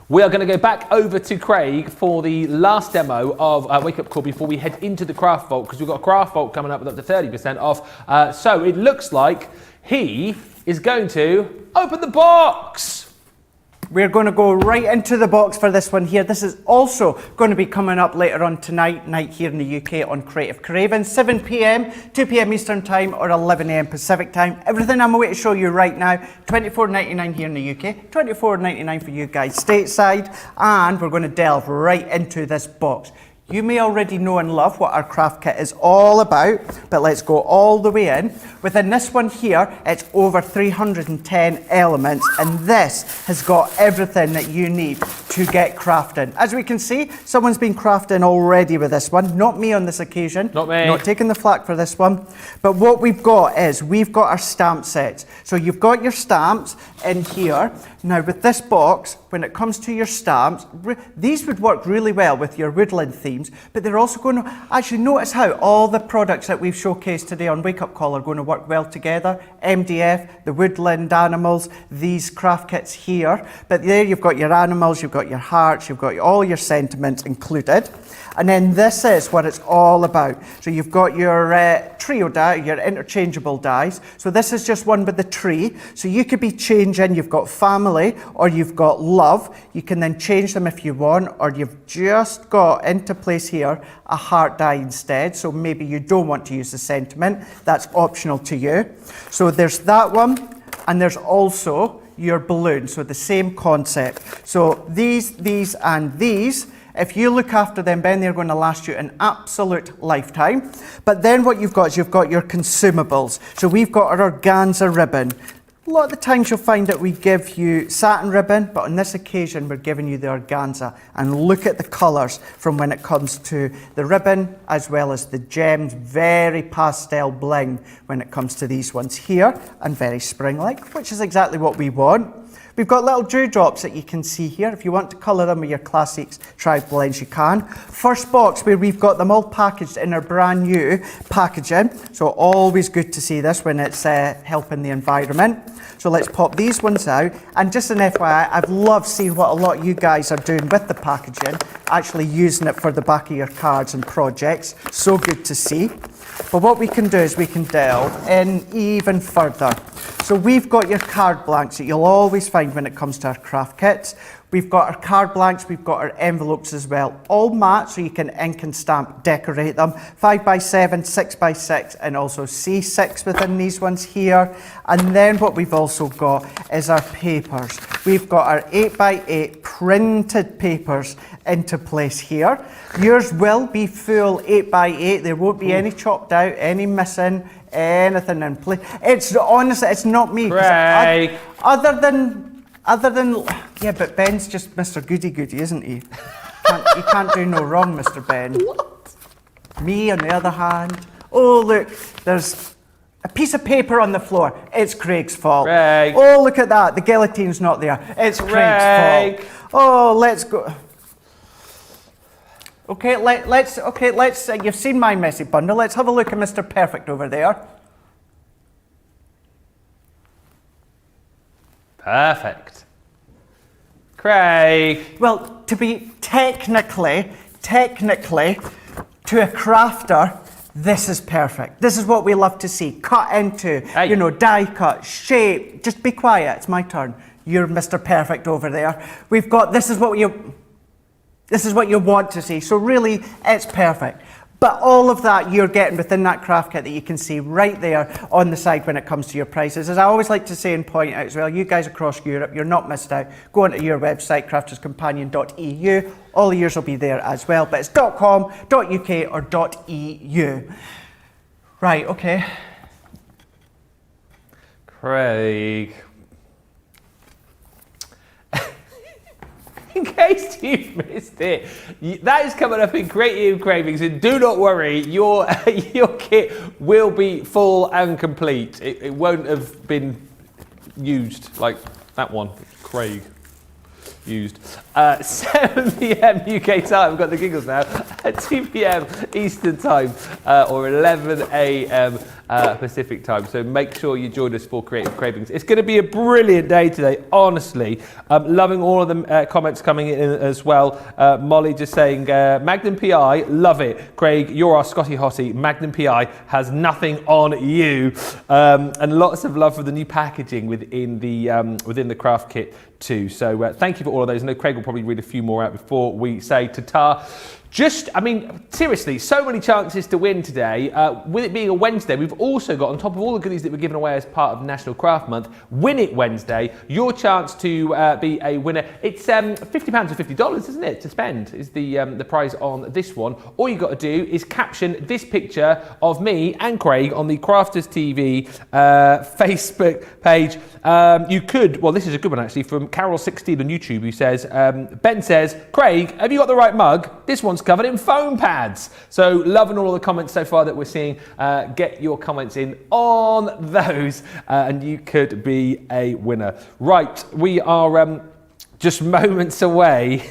We are going to go back over to Craig for the last demo of Wake Up Call before we head into the Craft Vault, because we've got a Craft Vault coming up with up to 30% off. So it looks like he is going to open the box. We're going to go right into the box for this one here. This is also going to be coming up later on night here in the UK on Creative Cravens, 7 p.m, 2 p.m. Eastern Time or 11 a.m. Pacific Time. Everything I'm going to show you right now, $24.99 here in the UK, $24.99 for you guys stateside, and we're going to delve right into this box. You may already know and love what our craft kit is all about, but let's go all the way in. Within this one here, it's over 310 elements, and this has got everything that you need to get crafting. As we can see, someone's been crafting already with this one. Not me on this occasion. Not me. Not taking the flak for this one. But what we've got is, we've got our stamp sets. So you've got your stamps in here. Now with this box, when it comes to your stamps, these would work really well with your woodland themes, but they're also going to, actually notice how all the products that we've showcased today on Wake Up Call are going to work well together. MDF, the woodland animals, these craft kits here. But there you've got your animals, you've got your hearts, you've got all your sentiments included. And then this is what it's all about. So you've got your trio die, your interchangeable dies. So this is just one with the tree. So you could be changing, you've got family or you've got love. You can then change them if you want, or you've just got into place here a heart die instead. So maybe you don't want to use the sentiment. That's optional to you. So there's that one, and there's also your balloon. So the same concept. So these, and these, if you look after them, Ben, they're going to last you an absolute lifetime. But then what you've got is you've got your consumables. So we've got our organza ribbon. A lot of the times you'll find that we give you satin ribbon, but on this occasion we're giving you the organza. And look at the colours from when it comes to the ribbon as well as the gems. Very pastel bling when it comes to these ones here, and very spring-like, which is exactly what we want. We've got little dewdrops that you can see here. If you want to colour them with your classics tribe blends, you can. First box where we've got them all packaged in our brand new packaging. So always good to see this when it's helping the environment. So let's pop these ones out. And just an FYI, I've loved seeing what a lot of you guys are doing with the packaging, actually using it for the back of your cards and projects. So good to see. But what we can do is we can delve in even further. So we've got your card blanks that you'll always find when it comes to our craft kits. We've got our card blanks, we've got our envelopes as well. All matte, so you can ink and stamp decorate them. 5x7, 6x6, and also C6 within these ones here. And then what we've also got is our papers. We've got our 8x8 printed papers into place here. Yours will be full 8x8. There won't be any chopped out, any missing, anything in place. It's honestly, it's not me. Craig. Other than, yeah, but Ben's just Mr. Goody Goody, isn't he? He can't do no wrong, Mr. Ben. What? Me, on the other hand, oh look, there's a piece of paper on the floor. It's Craig's fault. Craig. Oh, look at that. The guillotine's not there. It's Craig's fault. Oh, let's go. Okay, let's. You've seen my messy bundle. Let's have a look at Mr. Perfect over there. Perfect. Craig. Well, to be technically, to a crafter, this is perfect. This is what we love to see. Cut into, Hey. Die cut, shape. Just be quiet. It's my turn. You're Mr. Perfect over there. We've got, this is what you want to see. So really, it's perfect. But all of that you're getting within that craft kit that you can see right there on the side when it comes to your prices. As I always like to say and point out as well, you guys across Europe, you're not missed out. Go onto your website, crafterscompanion.eu. All of yours will be there as well, but it's .com, .uk or .eu. Right, okay. Craig. In case you've missed it, that is coming up in Creative Cravings, and do not worry, your kit will be full and complete. It won't have been used like that one, Craig used. 7 p.m. UK time, we've got the giggles now, at 2 p.m. Eastern time, or 11 a.m. Pacific time. So make sure you join us for Creative Cravings. It's going to be a brilliant day today, honestly. Loving all of the comments coming in as well. Molly just saying, Magnum PI, love it. Craig, you're our Scotty Hottie. Magnum PI has nothing on you. And lots of love for the new packaging within the craft kit too. So thank you for all of those. I know Craig will probably read a few more out before we say ta-ta. Seriously, so many chances to win today. With it being a Wednesday, we've also got, on top of all the goodies that we're giving away as part of National Craft Month, Win It Wednesday, your chance to be a winner. It's £50 or $50, isn't it, to spend, is the prize on this one. All you got to do is caption this picture of me and Craig on the Crafters TV Facebook page. You could, well, this is a good one actually, from Carol16 on YouTube, who says, Ben says, Craig, have you got the right mug? This one's covered in foam pads. So loving all of the comments so far that we're seeing. Get your comments in on those and you could be a winner. Right, we are just moments away,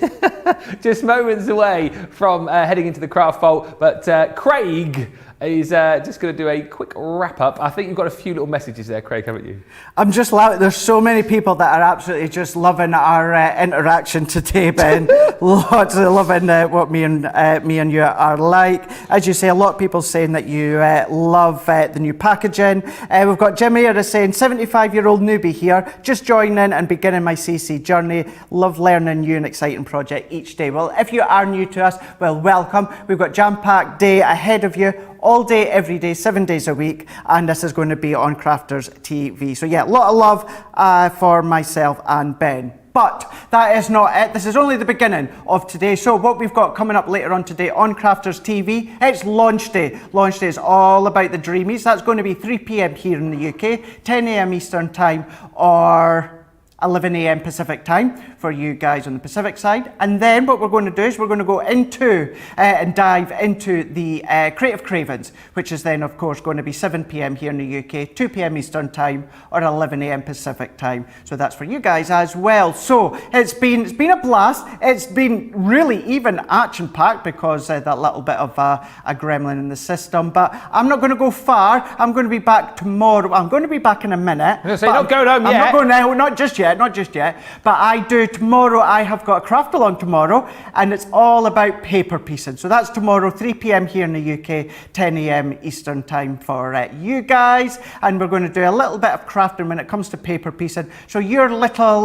just moments away from heading into the craft vault. But Craig is just going to do a quick wrap up. I think you've got a few little messages there, Craig, haven't you? I'm just loving. There's so many people that are absolutely just loving our interaction today, Ben. Lots of loving what me and you are like. As you say, a lot of people saying that you love the new packaging. We've got Jimmy here saying 75-year-old newbie here, just joining and beginning my CC journey. Love learning new and exciting project each day. Well, if you are new to us, well, welcome. We've got jam-packed day ahead of you. All day, every day, 7 days a week, and this is going to be on Crafters TV. So yeah, a lot of love for myself and Ben. But that is not it. This is only the beginning of today. So what we've got coming up later on today on Crafters TV, it's launch day. Launch day is all about the Dreamies. That's going to be 3 p.m. here in the UK, 10 a.m. Eastern time, or 11 a.m. Pacific time for you guys on the Pacific side. And then what we're going to do is we're going to go into and dive into the Creative Cravens, which is then of course going to be 7 p.m. here in the UK, 2 p.m. Eastern time, or 11 a.m. Pacific time. So that's for you guys as well. So it's been a blast. It's been really even action-packed because that little bit of a gremlin in the system. But I'm not going to go far. I'm going to be back tomorrow. I'm going to be back in a minute. So you're not going home yet? I'm not going now, not just yet. But I do tomorrow. I have got a craft along tomorrow, and it's all about paper piecing. So that's tomorrow, 3 p.m. here in the UK, 10 a.m. Eastern time for you guys. And we're going to do a little bit of crafting when it comes to paper piecing. So your little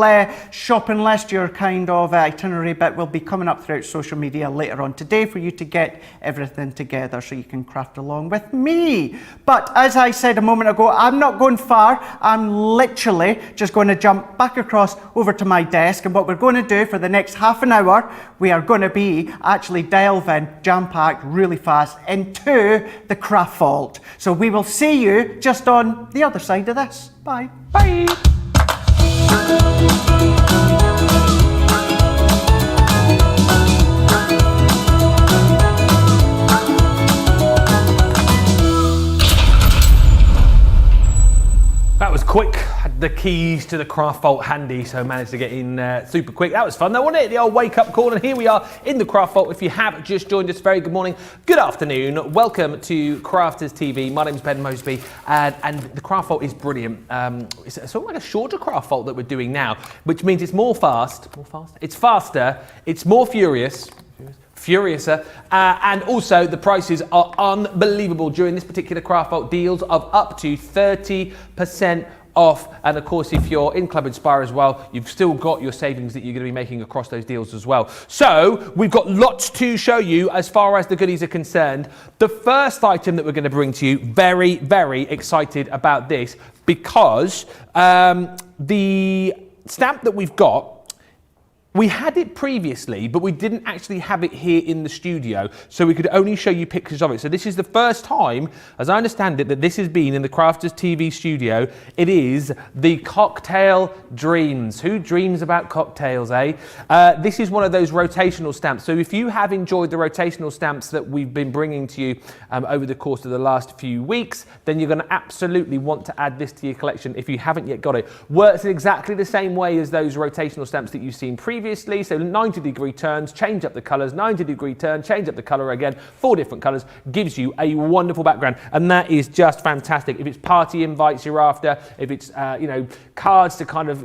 shopping list, your kind of itinerary bit will be coming up throughout social media later on today for you to get everything together so you can craft along with me. But as I said a moment ago, I'm not going far. I'm literally just going to jump back across over to my desk, and what we're going to do for the next half an hour, we are going to be actually delving jam-packed really fast into the craft vault. So we will see you just on the other side of this. Bye. Bye. That was quick. Had the keys to the craft vault handy, so managed to get in super quick. That was fun though, wasn't it? The old wake up call, and here we are in the craft vault. If you have just joined us, very good morning, good afternoon. Welcome to Crafters TV. My name's Ben Mosby, and the craft vault is brilliant. It's sort of like a shorter craft vault that we're doing now, which means it's more fast. It's faster. It's more furiouser, and also the prices are unbelievable during this particular craft vault. Deals of up to 30% off, and of course if you're in Club Inspire as well, you've still got your savings that you're going to be making across those deals as well. So we've got lots to show you as far as the goodies are concerned. The first item that we're going to bring to you, very, very excited about this, because the stamp that we've got, we had it previously, but we didn't actually have it here in the studio, so we could only show you pictures of it. So this is the first time, as I understand it, that this has been in the Crafters TV studio. It is the Cocktail Dreams. Who dreams about cocktails, eh? This is one of those rotational stamps. So if you have enjoyed the rotational stamps that we've been bringing to you over the course of the last few weeks, then you're going to absolutely want to add this to your collection if you haven't yet got it. Works in exactly the same way as those rotational stamps that you've seen previously. So 90-degree turns, change up the colours, 90-degree turn, change up the colour again, 4 different colours, gives you a wonderful background, and that is just fantastic. If it's party invites you're after, if it's cards to kind of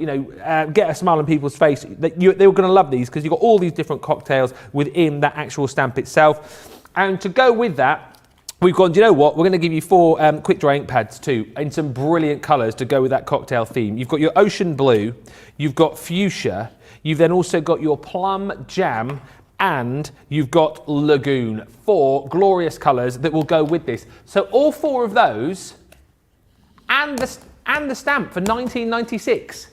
get a smile on people's face, they're going to love these because you've got all these different cocktails within that actual stamp itself. And to go with that, we've gone, do you know what? We're going to give you 4 quick dry ink pads too, in some brilliant colours to go with that cocktail theme. You've got your ocean blue, you've got fuchsia, you've then also got your plum jam, and you've got lagoon. 4 glorious colours that will go with this. So all 4 of those, and the stamp for $19.96.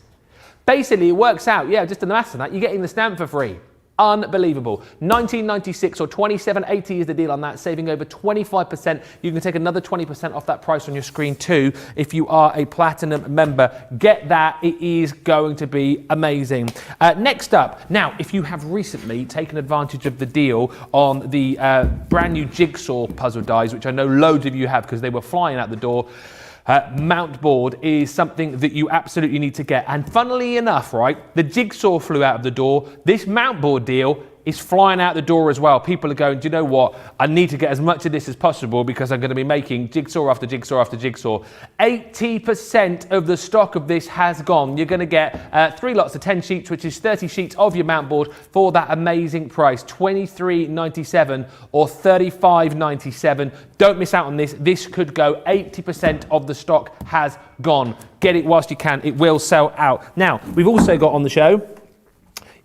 Basically, it works out, just in the maths of that, you're getting the stamp for free. Unbelievable. $19.96 or $27.80 is the deal on that, saving over 25%. You can take another 20% off that price on your screen too if you are a platinum member. Get that. It is going to be amazing. Next up, now, if you have recently taken advantage of the deal on the brand new jigsaw puzzle dies, which I know loads of you have because they were flying out the door, mount board is something that you absolutely need to get. And funnily enough, right, the jigsaw flew out of the door. This mount board deal is flying out the door as well. People are going, do you know what? I need to get as much of this as possible because I'm going to be making jigsaw after jigsaw after jigsaw. 80% of the stock of this has gone. You're going to get 3 lots of 10 sheets, which is 30 sheets of your mount board for that amazing price, $23.97 or $35.97. Don't miss out on this. This could go 80% of the stock has gone. Get it whilst you can. It will sell out. Now, we've also got on the show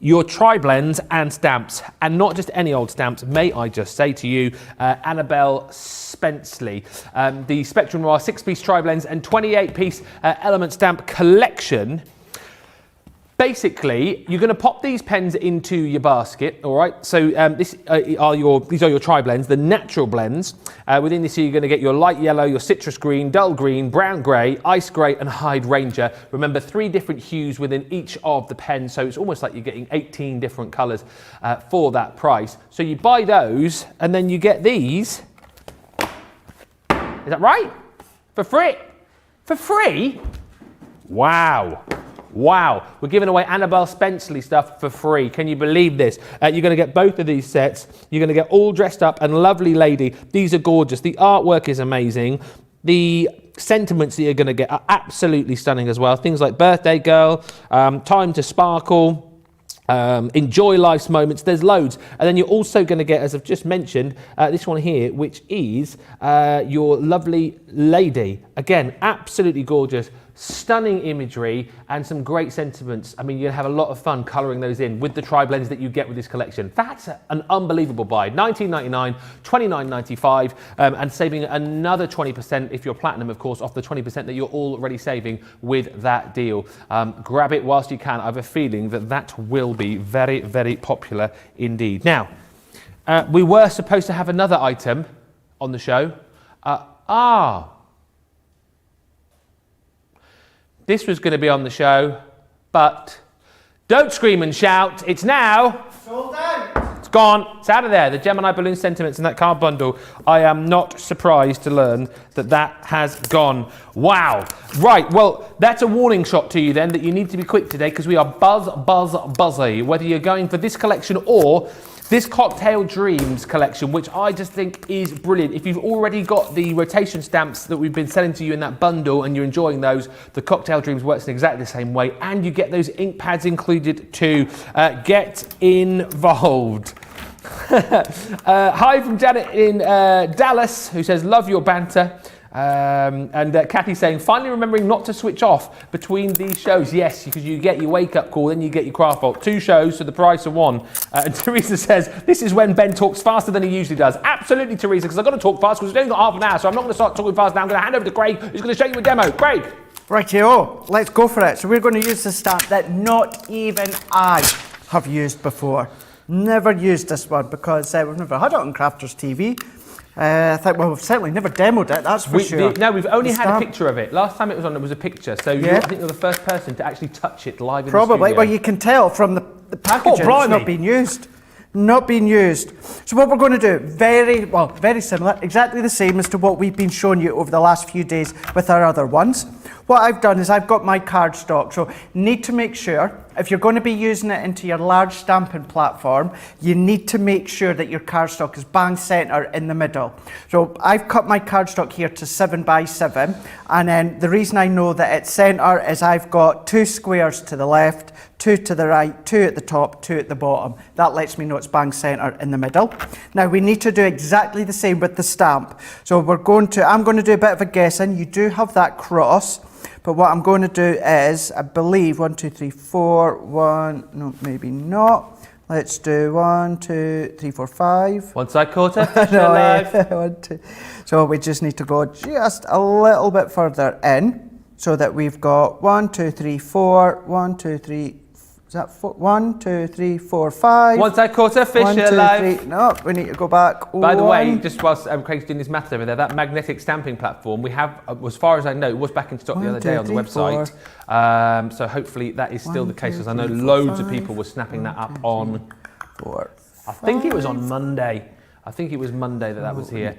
your tri-blends and stamps, and not just any old stamps, may I just say to you, Annabelle Spenceley, the Spectrum Noir 6-piece tri-blends and 28-piece element stamp collection. Basically, you're going to pop these pens into your basket, all right? So these are your tri-blends, the natural blends. Within this, you're going to get your light yellow, your citrus green, dull green, brown grey, ice grey, and hydrangea. Remember, 3 different hues within each of the pens, so it's almost like you're getting 18 different colours for that price. So you buy those, and then you get these. Is that right? For free? For free? Wow. Wow, we're giving away Annabelle Spenceley stuff for free. Can you believe this? You're going to get both of these sets. You're going to get all dressed up and lovely lady. These are gorgeous. The artwork is amazing. The sentiments that you're going to get are absolutely stunning as well. Things like birthday girl, time to sparkle, enjoy life's moments. There's loads. And then you're also going to get, as I've just mentioned, this one here, which is your lovely lady. Again, absolutely gorgeous. Stunning imagery and some great sentiments. I mean, you'll have a lot of fun colouring those in with the tri-blends that you get with this collection. That's an unbelievable buy. $19.99, $29.95, and saving another 20% if you're platinum, of course, off the 20% that you're already saving with that deal. Grab it whilst you can. I have a feeling that that will be very, very popular indeed. Now, we were supposed to have another item on the show. This was going to be on the show, but don't scream and shout. It's now. Sold out. It's gone. It's out of there. The Gemini Balloon Sentiments in that card bundle. I am not surprised to learn that that has gone. Wow. Right. Well, that's a warning shot to you then that you need to be quick today because we are buzzy. Whether you're going for this collection or this Cocktail Dreams collection, which I just think is brilliant. If you've already got the rotation stamps that we've been selling to you in that bundle and you're enjoying those, the Cocktail Dreams works in exactly the same way, and you get those ink pads included too. Get involved. Hi from Janet in Dallas, who says, love your banter. And Kathy saying, finally remembering not to switch off between these shows. Yes, because you get your wake-up call, then you get your craft vault. 2 shows for the price of 1. And Teresa says, this is when Ben talks faster than he usually does. Absolutely, Teresa, because I've got to talk fast because we've only got half an hour, so I'm not going to start talking fast now. I'm going to hand over to Craig, who's going to show you a demo. Craig. Rightio, let's go for it. So we're going to use the stamp that not even I have used before. Never used this one because we've never had it on Crafters TV. I think, well, we've certainly never demoed it, that's for sure. No, we've only had a picture of it. Last time it was on, there was a picture. So yeah. I think you're the first person to actually touch it live in Probably. the studio. Well, you can tell from the packaging it's not been used. Not been used. So what we're going to do, very similar, exactly the same as to what we've been showing you over the last few days with our other ones. What I've done is I've got my cardstock, so need to make sure, if you're going to be using it into your large stamping platform, you need to make sure that your cardstock is bang centre in the middle. So I've cut my cardstock here to 7 by 7, and then the reason I know that it's centre is I've got 2 squares to the left, 2 to the right, 2 at the top, 2 at the bottom. That lets me know it's bang centre in the middle. Now we need to do exactly the same with the stamp. So I'm going to do a bit of a guessing. You do have that cross, but what I'm going to do is, I believe 1, 2, 3, 4, 1, no, maybe not. Let's do 1, 2, 3, 4, 5. Once I caught a fish alive. 1, 2. So we just need to go just a little bit further in, so that we've got 1, 2, 3, 4, 1, 2, 3, is that 4? 1, 2, 3, 4, 5. Once I caught a fish 1, 2, alive. 3. No, we need to go back. By the way, just whilst Craig's doing his maths over there, that magnetic stamping platform we have, as far as I know, it was back in stock the other day on the website. So hopefully that is still the case, because I know loads of people were snapping that up on. 4. I think it was on Monday. I think it was Monday that was here.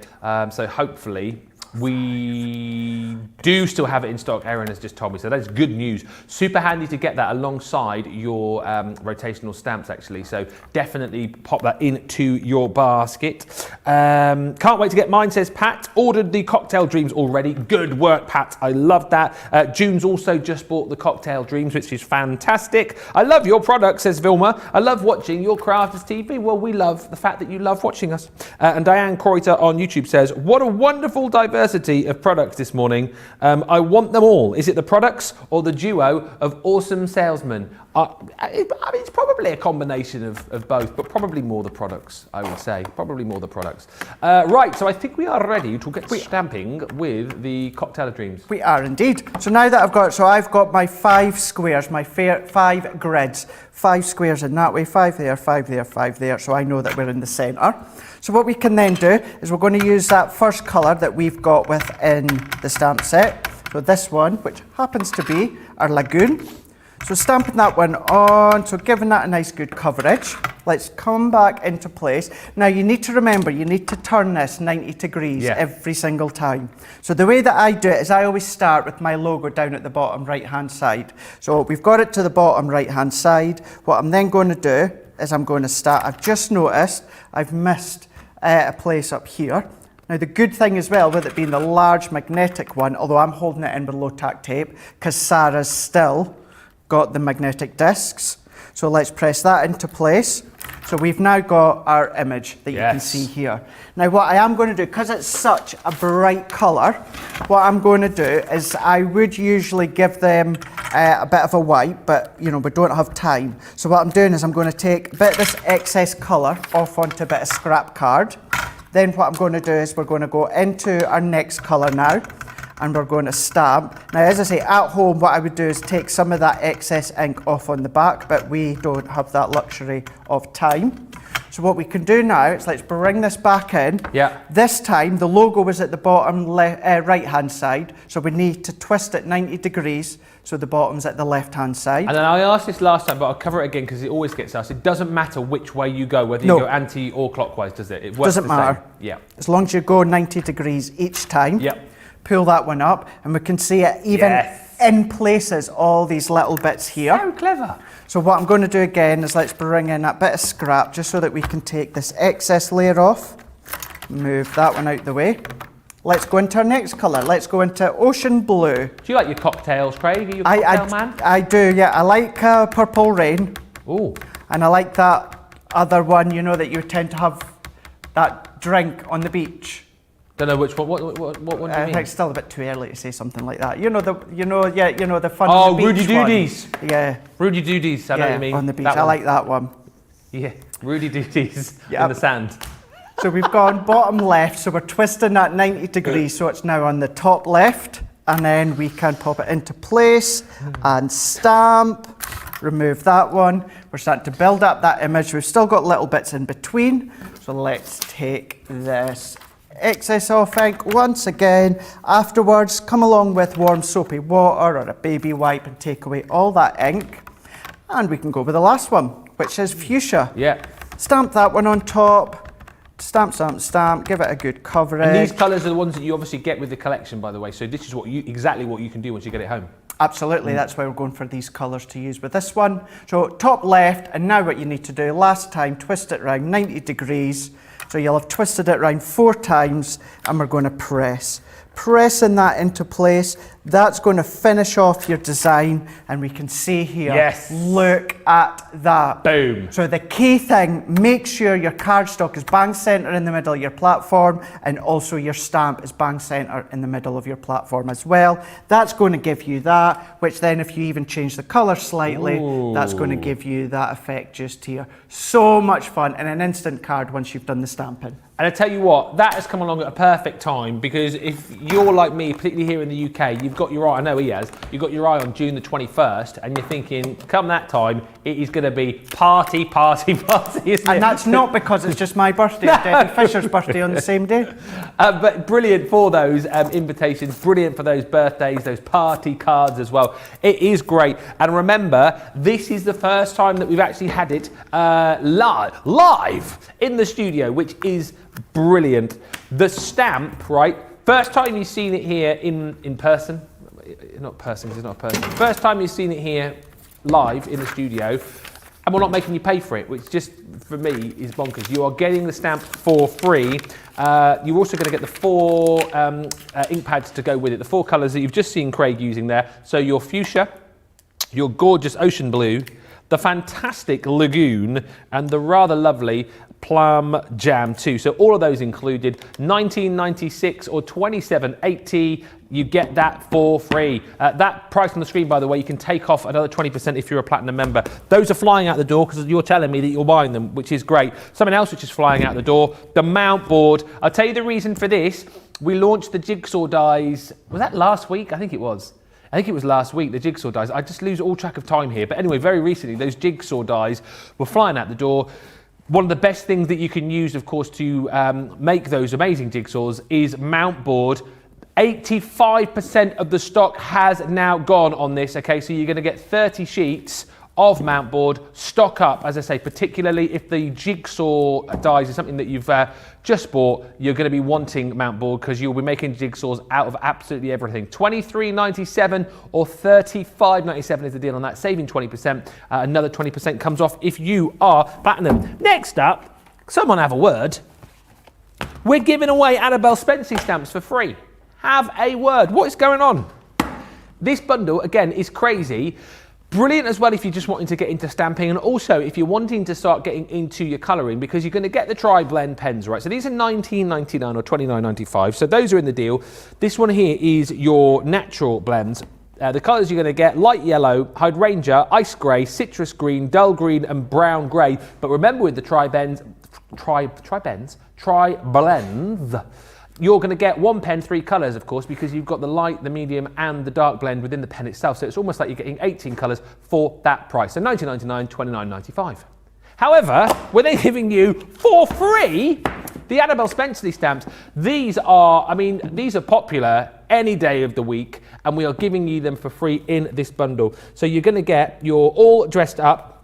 So hopefully We do still have it in stock, Erin has just told me, so that's good news. Super handy to get that alongside your rotational stamps, actually, so definitely pop that into your basket. Can't wait to get mine, says Pat. Ordered the Cocktail Dreams already. Good work, Pat. I love that. June's also just bought the Cocktail Dreams, which is fantastic. I love your product, says Vilma. I love watching your Crafters TV. Well, we love the fact that you love watching us. And Diane Kreuter on YouTube says, what a wonderful diversity of products this morning. I want them all. Is it the products or the duo of awesome salesmen? I mean, it's probably a combination of both, but probably more the products, I would say. Probably more the products. Right, so I think we are ready to get stamping with the Cocktail of Dreams. We are indeed. So now that I've got my 5 squares, my 5 grids, 5 squares in that way, 5 there, 5 there, 5 there, so I know that we're in the centre. So what we can then do is we're going to use that first colour that we've got within the stamp set. So this one, which happens to be our Lagoon. So stamping that one on, so giving that a nice good coverage. Let's come back into place. Now you need to remember, you need to turn this 90 degrees every single time. So the way that I do it is I always start with my logo down at the bottom right hand side. So we've got it to the bottom right hand side. What I'm then going to do is I'm going to start, I've just noticed I've missed a place up here. Now the good thing as well with it being the large magnetic one, although I'm holding it in with low tack tape, because Sarah's still got the magnetic discs. So let's press that into place. So we've now got our image that you can see here. Now what I am going to do, because it's such a bright colour, what I'm going to do is I would usually give them a bit of a wipe, but you know, we don't have time. So what I'm doing is I'm going to take a bit of this excess colour off onto a bit of scrap card. Then what I'm going to do is we're going to go into our next colour now, and we're going to stamp. Now, as I say, at home, what I would do is take some of that excess ink off on the back, but we don't have that luxury of time. So what we can do now is let's bring this back in. Yeah. This time, the logo was at the bottom right-hand side, so we need to twist it 90 degrees, so the bottom's at the left-hand side. And then I asked this last time, but I'll cover it again because it always gets asked. It doesn't matter which way you go, whether you go anti or clockwise, does it? It works doesn't matter. Yeah. As long as you go 90 degrees each time. Yep. Pull that one up, and we can see it even in places, all these little bits here. So clever. So what I'm going to do again is let's bring in a bit of scrap just so that we can take this excess layer off. Move that one out the way. Let's go into our next colour. Let's go into Ocean Blue. Do you like your cocktails, Craig? Are you a cocktail man? I do, yeah. I like Purple Rain. Ooh. And I like that other one, you know, that you tend to have that drink on the beach. Don't know which one. What do you mean? I think it's still a bit too early to say something like that. You know the fun. Oh, on the beach Rudy Doodies. One. Yeah. Rudy Doodies. I know what you mean. On the beach. I like that one. Yeah, Rudy Doodies in the sand. So we've gone bottom left. So we're twisting that 90 degrees. So it's now on the top left, and then we can pop it into place and stamp. Remove that one. We're starting to build up that image. We've still got little bits in between. So let's take this excess off ink once again. Afterwards, come along with warm soapy water or a baby wipe and take away all that ink. And we can go with the last one, which is fuchsia. Yeah. Stamp that one on top. Stamp, stamp, stamp. Give it a good coverage. And these colours are the ones that you obviously get with the collection, by the way. So this is exactly what you can do once you get it home. Absolutely, that's why we're going for these colours to use with this one. So top left, and now what you need to do, last time, twist it around 90 degrees. So you'll have twisted it around 4 times, and we're going to press. Pressing that into place, that's going to finish off your design, and we can see here, look at that. Boom. So the key thing, make sure your cardstock is bang centre in the middle of your platform, and also your stamp is bang centre in the middle of your platform as well. That's going to give you that, which then if you even change the colour slightly, that's going to give you that effect just here. So much fun, and an instant card once you've done the stamping. And I tell you what, that has come along at a perfect time, because if you're like me, particularly here in the UK, you've got your eye, I know he has, you've got your eye on June the 21st, and you're thinking, come that time, it is going to be party, party, party, isn't it? And that's not because it's just my birthday, it's Debbie Fisher's birthday on the same day. But brilliant for those invitations, brilliant for those birthdays, those party cards as well. It is great. And remember, this is the first time that we've actually had it live in the studio, which is brilliant. The stamp, right? First time you've seen it here in person, not person, 'cause it's not a person. First time you've seen it here live in the studio, and we're not making you pay for it, which just, for me, is bonkers. You are getting the stamp for free. You're also going to get the 4 ink pads to go with it, the 4 colours that you've just seen Craig using there. So your fuchsia, your gorgeous ocean blue, the fantastic lagoon, and the rather lovely plum jam too. So all of those included, $19.96 or $27.80. You get that for free. That price on the screen, by the way, you can take off another 20% if you're a platinum member. Those are flying out the door because you're telling me that you're buying them, which is great. Something else which is flying out the door, the mount board. I'll tell you the reason for this. We launched the jigsaw dies, was that last week? I think it was last week, the jigsaw dies. I just lose all track of time here. But anyway, very recently, those jigsaw dies were flying out the door. One of the best things that you can use, of course, to make those amazing jigsaws is mount board. 85% of the stock has now gone on this, okay? So you're going to get 30 sheets of mount board. Stock up, as I say, particularly if the jigsaw dies is something that you've just bought, you're going to be wanting mount board because you'll be making jigsaws out of absolutely everything. $23.97 or $35.97 is the deal on that, saving 20%. Another 20% comes off if you are platinum. Next up, someone have a word. We're giving away Annabelle Spencer stamps for free. Have a word. What is going on? This bundle, again, is crazy. Brilliant as well if you're just wanting to get into stamping, and also if you're wanting to start getting into your colouring, because you're going to get the tri-blend pens, right? So these are $19.99 or $29.95. So those are in the deal. This one here is your natural blends. The colours you're going to get: light yellow, hydrangea, ice grey, citrus green, dull green, and brown grey. But remember, with the tri-blends, you're going to get 1 pen, 3 colours, of course, because you've got the light, the medium, and the dark blend within the pen itself. So it's almost like you're getting 18 colours for that price. So $19.99, $29.95. However, we're then giving you for free the Annabelle Spencer stamps. These are popular any day of the week, and we are giving you them for free in this bundle. So you're going to get your all dressed up.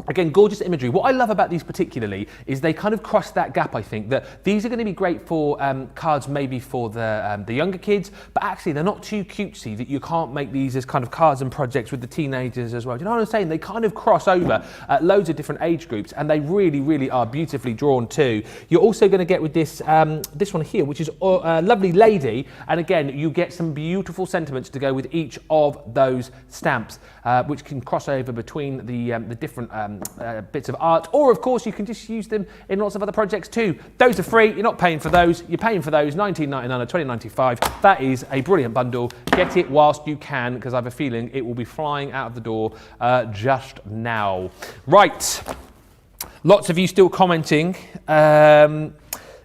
Again, gorgeous imagery. What I love about these particularly is they kind of cross that gap, I think, that these are going to be great for cards maybe for the younger kids, but actually they're not too cutesy that you can't make these as kind of cards and projects with the teenagers as well. Do you know what I'm saying? They kind of cross over loads of different age groups, and they really, really are beautifully drawn too. You're also going to get with this this one here, which is a lovely lady, and again, you get some beautiful sentiments to go with each of those stamps, which can cross over between the different bits of art, or of course you can just use them in lots of other projects too. Those are free. You're not paying for those. You're paying for those $19.99 or $20.95. That is a brilliant bundle. Get it whilst you can, because I have a feeling it will be flying out of the door just now. Right, lots of you still commenting.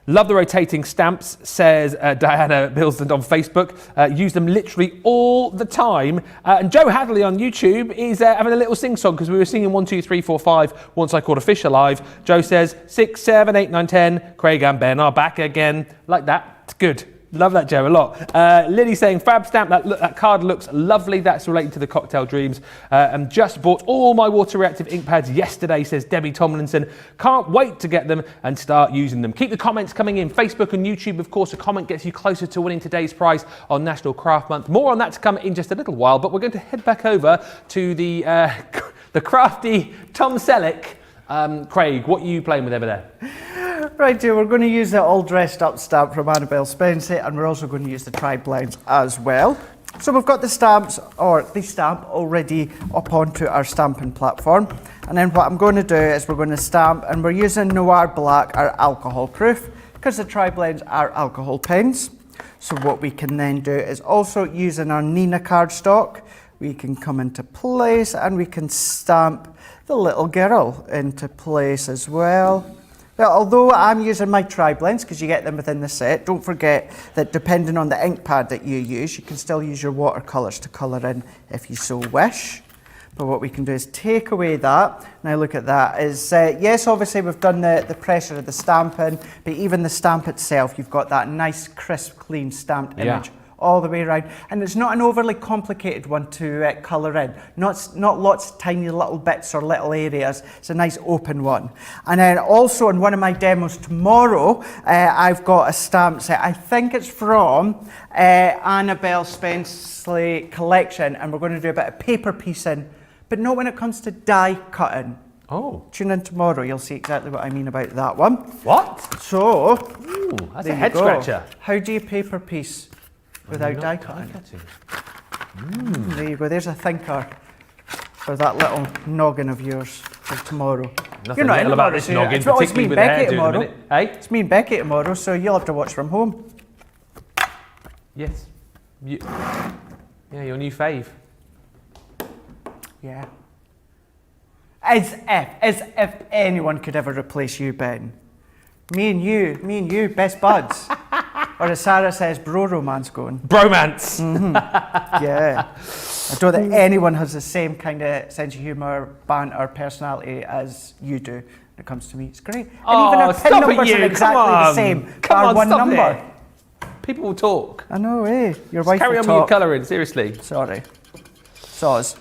Love the rotating stamps, says Diana Bilsland on Facebook. Use them literally all the time. And Joe Hadley on YouTube is having a little sing-song, because we were singing 1, 2, 3, 4, 5 once I caught a fish alive. Joe says 6, 7, 8, 9, 10. Craig and Ben are back again. Like that. It's good. Love that, Joe, a lot. Lily saying, fab stamp, that card looks lovely. That's related to the Cocktail Dreams. And just bought all my water reactive ink pads yesterday, says Debbie Tomlinson. Can't wait to get them and start using them. Keep the comments coming in. Facebook and YouTube, of course, a comment gets you closer to winning today's prize on National Craft Month. More on that to come in just a little while, but we're going to head back over to the crafty Tom Selleck. Craig, what are you playing with over there? Right, here we're going to use the all dressed up stamp from Annabelle Spencer, and we're also going to use the tri-blends as well. So we've got the stamps, or the stamp, already up onto our stamping platform. And then what I'm going to do is we're going to stamp, and we're using Noir Black, our alcohol proof, because the tri-blends are alcohol pens. So what we can then do is also using our Nina cardstock, we can come into place and we can stamp the little girl into place as well. Now, although I'm using my tri-blends, because you get them within the set, don't forget that depending on the ink pad that you use, you can still use your watercolours to colour in if you so wish. But what we can do is take away that. Now look at that. Yes, obviously we've done the pressure of the stamping, but even the stamp itself, you've got that nice, crisp, clean stamped image all the way around. And it's not an overly complicated one to colour in. Not lots of tiny little bits or little areas. It's a nice open one. And then also in one of my demos tomorrow, I've got a stamp set. I think it's from Annabelle Spenceley collection, and we're going to do a bit of paper piecing, but not when it comes to die cutting. Oh. Tune in tomorrow, you'll see exactly what I mean about that one. What? So, ooh, that's a head scratcher. How do you paper piece without die cutting? There you go, there's a thinker for that little noggin of yours for tomorrow. Nothing You're not little about this noggin, particularly with the hairdo in a minute. Hey? It's me and Becky tomorrow, so you'll have to watch from home. Yes. Yeah, your new fave. Yeah. As if anyone could ever replace you, Ben. Me and you, best buds. Or as Sarah says, bro romance going. Bromance. Yeah. I don't think anyone has the same kind of sense of humour, banter, personality as you do when it comes to me. It's great. And even our pin numbers are exactly the same. Come on, one stop number. it. People will talk. I know, eh? Your wife Carry will on talk. with your colouring, seriously. Sorry. Soz.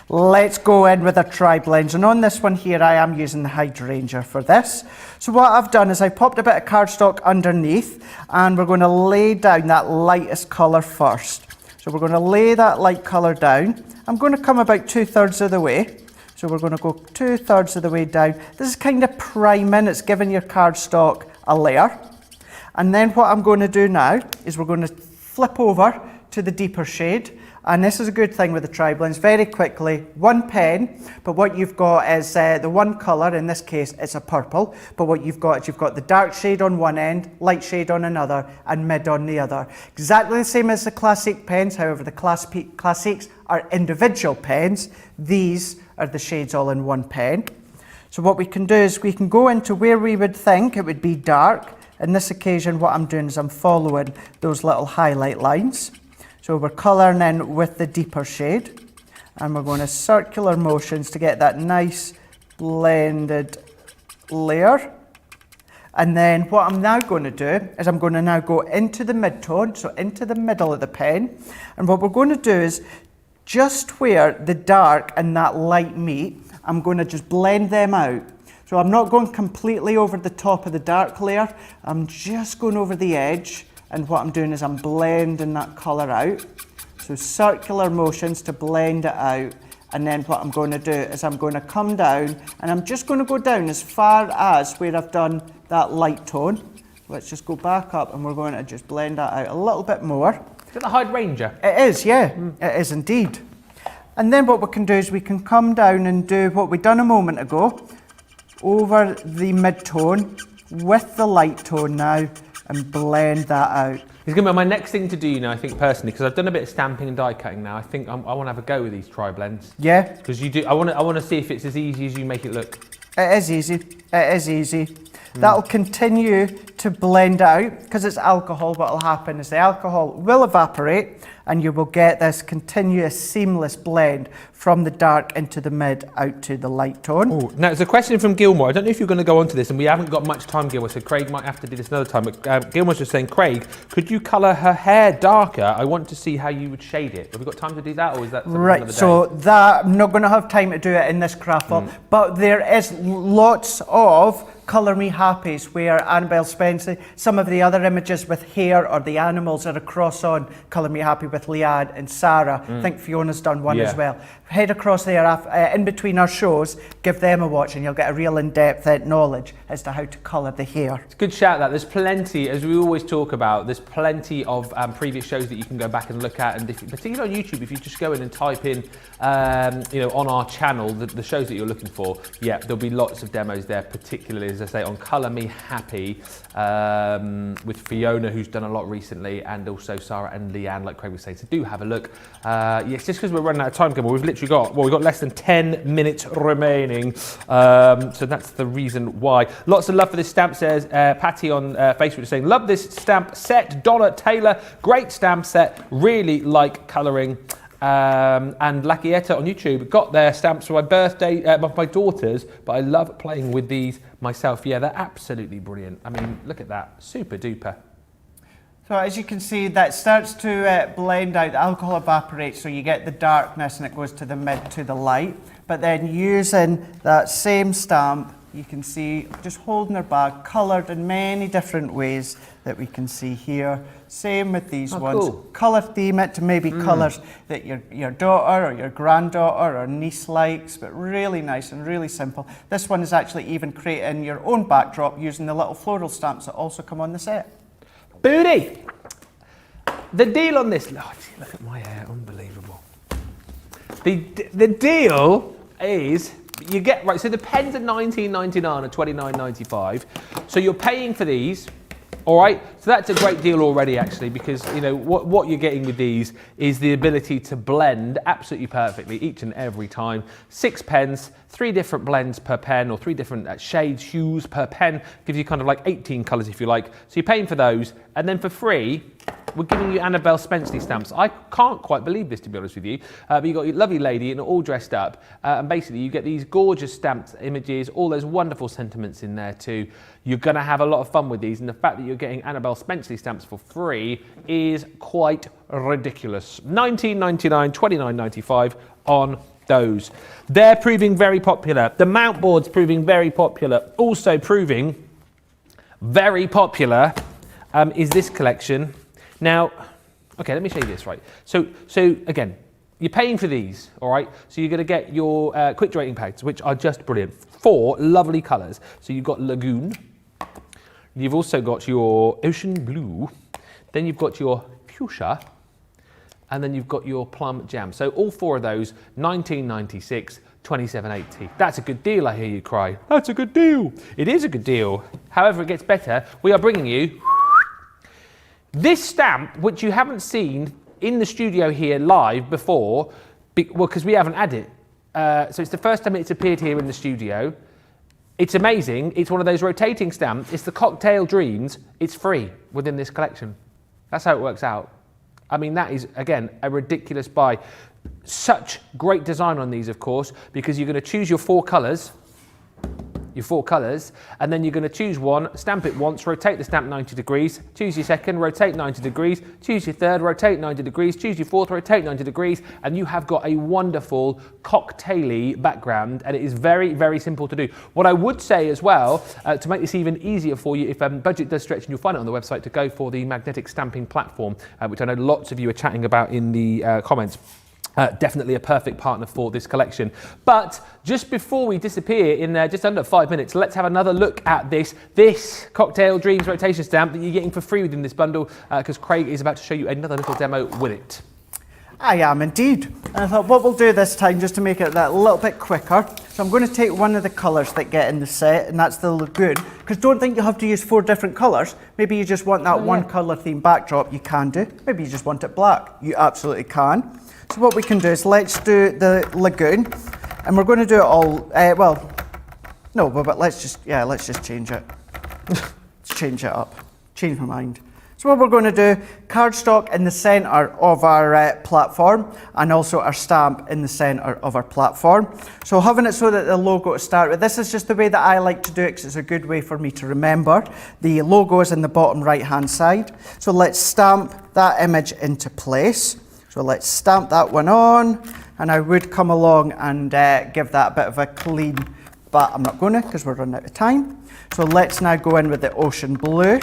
Let's go in with our tri-blends, and on this one here I am using the hydrangea for this. So what I've done is I popped a bit of cardstock underneath, and we're going to lay down that lightest colour first. So we're going to lay that light colour down. I'm going to come about 2/3 of the way. So we're going to go 2/3 of the way down. This is kind of priming, it's giving your cardstock a layer. And then what I'm going to do now is we're going to flip over to the deeper shade. And this is a good thing with the tri-blends, very quickly, one pen, but what you've got is the one colour, in this case it's a purple, but what you've got is you've got the dark shade on one end, light shade on another, and mid on the other. Exactly the same as the Classic pens, however the Classics are individual pens, these are the shades all in one pen. So what we can do is we can go into where we would think it would be dark. In this occasion what I'm doing is I'm following those little highlight lines. So we're colouring in with the deeper shade, and we're going to circular motions to get that nice blended layer. And then what I'm now going to do is I'm going to now go into the mid-tone, so into the middle of the pen. And what we're going to do is just where the dark and that light meet, I'm going to just blend them out. So I'm not going completely over the top of the dark layer, I'm just going over the edge. And what I'm doing is I'm blending that colour out. So circular motions to blend it out. And then what I'm going to do is I'm going to come down, and I'm just going to go down as far as where I've done that light tone. Let's just go back up, and we're going to just blend that out a little bit more. Is that the hydrangea? It is, yeah, it is indeed. And then what we can do is we can come down and do what we done a moment ago, over the mid-tone with the light tone now, and blend that out. It's going to be my next thing to do, you know, I think personally, because I've done a bit of stamping and die cutting now. I think I want to have a go with these tri-blends. Yeah. Because you do. I want to see if it's as easy as you make it look. It is easy. It is easy. That'll continue to blend out because it's alcohol. What will happen is the alcohol will evaporate, and you will get this continuous seamless blend from the dark into the mid out to the light tone. Ooh. Now, there's a question from Gilmore. I don't know if you're going to go on to this, and we haven't got much time, Gilmore, so Craig might have to do this another time. But Gilmore's just saying, Craig, could you colour her hair darker? I want to see how you would shade it. Have we got time to do that, or is that something right? another day? So that I'm not going to have time to do it in this craft, but there is lots of Colour Me Happies where Annabelle Spenceley, some of the other images with hair or the animals are across on Colour Me Happy with Laird and Sarah. I think Fiona's done one as well. Head across there in between our shows, give them a watch, and you'll get a real in-depth knowledge as to how to colour the hair. It's a good shout that. There's plenty, as we always talk about, there's plenty of previous shows that you can go back and look at, and particularly on YouTube, if you just go in and type in, you know, on our channel, the shows that you're looking for, yeah, there'll be lots of demos there, particularly, as I say, on Colour Me Happy, with Fiona, who's done a lot recently, and also Sarah and Leanne, like Craig was saying, so do have a look. Yes, just because we're running out of time, we've literally got, well, we've got less than 10 minutes remaining, so that's the reason why. Lots of love for this stamp, says Patty on Facebook is saying, love this stamp set, Donna Taylor, great stamp set, really like colouring. And Lakieta on YouTube got their stamps for my birthday, my daughter's, but I love playing with these myself. Yeah, they're absolutely brilliant. I mean, look at that, super duper. So as you can see, that starts to blend out, the alcohol evaporates, so you get the darkness and it goes to the mid to the light. But then using that same stamp, you can see just holding her bag, coloured in many different ways that we can see here. Same with these ones. Cool. Colour theme it to maybe colours that your daughter or your granddaughter or niece likes, but really nice and really simple. This one is actually even creating your own backdrop using the little floral stamps that also come on the set. Booty! The deal on this, oh, gee, look at my hair, unbelievable. The deal is, you get, right, so the pens are $19.99 and $29.95. So you're paying for these, all right? So that's a great deal already, actually, because, you know, what you're getting with these is the ability to blend absolutely perfectly each and every time. 6 pens, 3 different blends per pen, or 3 different shades, hues per pen. Gives you kind of like 18 colours if you like. So you're paying for those, and then for free, we're giving you Annabelle Spenceley stamps. I can't quite believe this, to be honest with you, but you've got your lovely lady and all dressed up, and basically you get these gorgeous stamped images, all those wonderful sentiments in there too. You're going to have a lot of fun with these, and the fact that you're getting Annabelle Spenceley stamps for free is quite ridiculous. $19.99, $29.95 on those. They're proving very popular. The mount board's proving very popular. Also proving very popular is this collection. Now, okay, let me show you this, right? So again, you're paying for these, all right? So you're going to get your quick durating pads, which are just brilliant. 4 lovely colours. So you've got Lagoon. You've also got your Ocean Blue. Then you've got your Fuchsia. And then you've got your Plum Jam. So all 4 of those, $19.96, $27.80. That's a good deal, I hear you cry. That's a good deal. It is a good deal. However, it gets better. We are bringing you this stamp, which you haven't seen in the studio here live before, well, because we haven't had it. So it's the first time it's appeared here in the studio. It's amazing. It's one of those rotating stamps. It's the Cocktail Dreams. It's free within this collection. That's how it works out. I mean, that is, again, a ridiculous buy. Such great design on these, of course, because you're going to choose your 4 colours. And then you're going to choose one, stamp it once, rotate the stamp 90 degrees, choose your second, rotate 90 degrees, choose your third, rotate 90 degrees, choose your fourth, rotate 90 degrees, and you have got a wonderful cocktail-y background, and it is very, very simple to do. What I would say as well, to make this even easier for you, if budget does stretch, and you'll find it on the website, to go for the magnetic stamping platform, which I know lots of you are chatting about in the comments. Definitely a perfect partner for this collection. But just before we disappear in just under 5 minutes, let's have another look at this Cocktail Dreams rotation stamp that you're getting for free within this bundle, because Craig is about to show you another little demo with it. I am indeed. And I thought what we'll do this time, just to make it that a little bit quicker, so I'm going to take one of the colours that get in the set, and that's the Lagoon, because don't think you have to use 4 different colours. Maybe you just want that one colour theme backdrop, you can do. Maybe you just want it black, you absolutely can. So what we can do is let's do the Lagoon, and we're going to do it all, but let's just change it. Let's change it up, change my mind. So what we're going to do, cardstock in the centre of our platform, and also our stamp in the centre of our platform. So having it so that the logo to start with, this is just the way that I like to do it, because it's a good way for me to remember. The logo is in the bottom right hand side. So let's stamp that image into place. So let's stamp that one on, and I would come along and give that a bit of a clean, but I'm not going to because we're running out of time. So let's now go in with the Ocean Blue,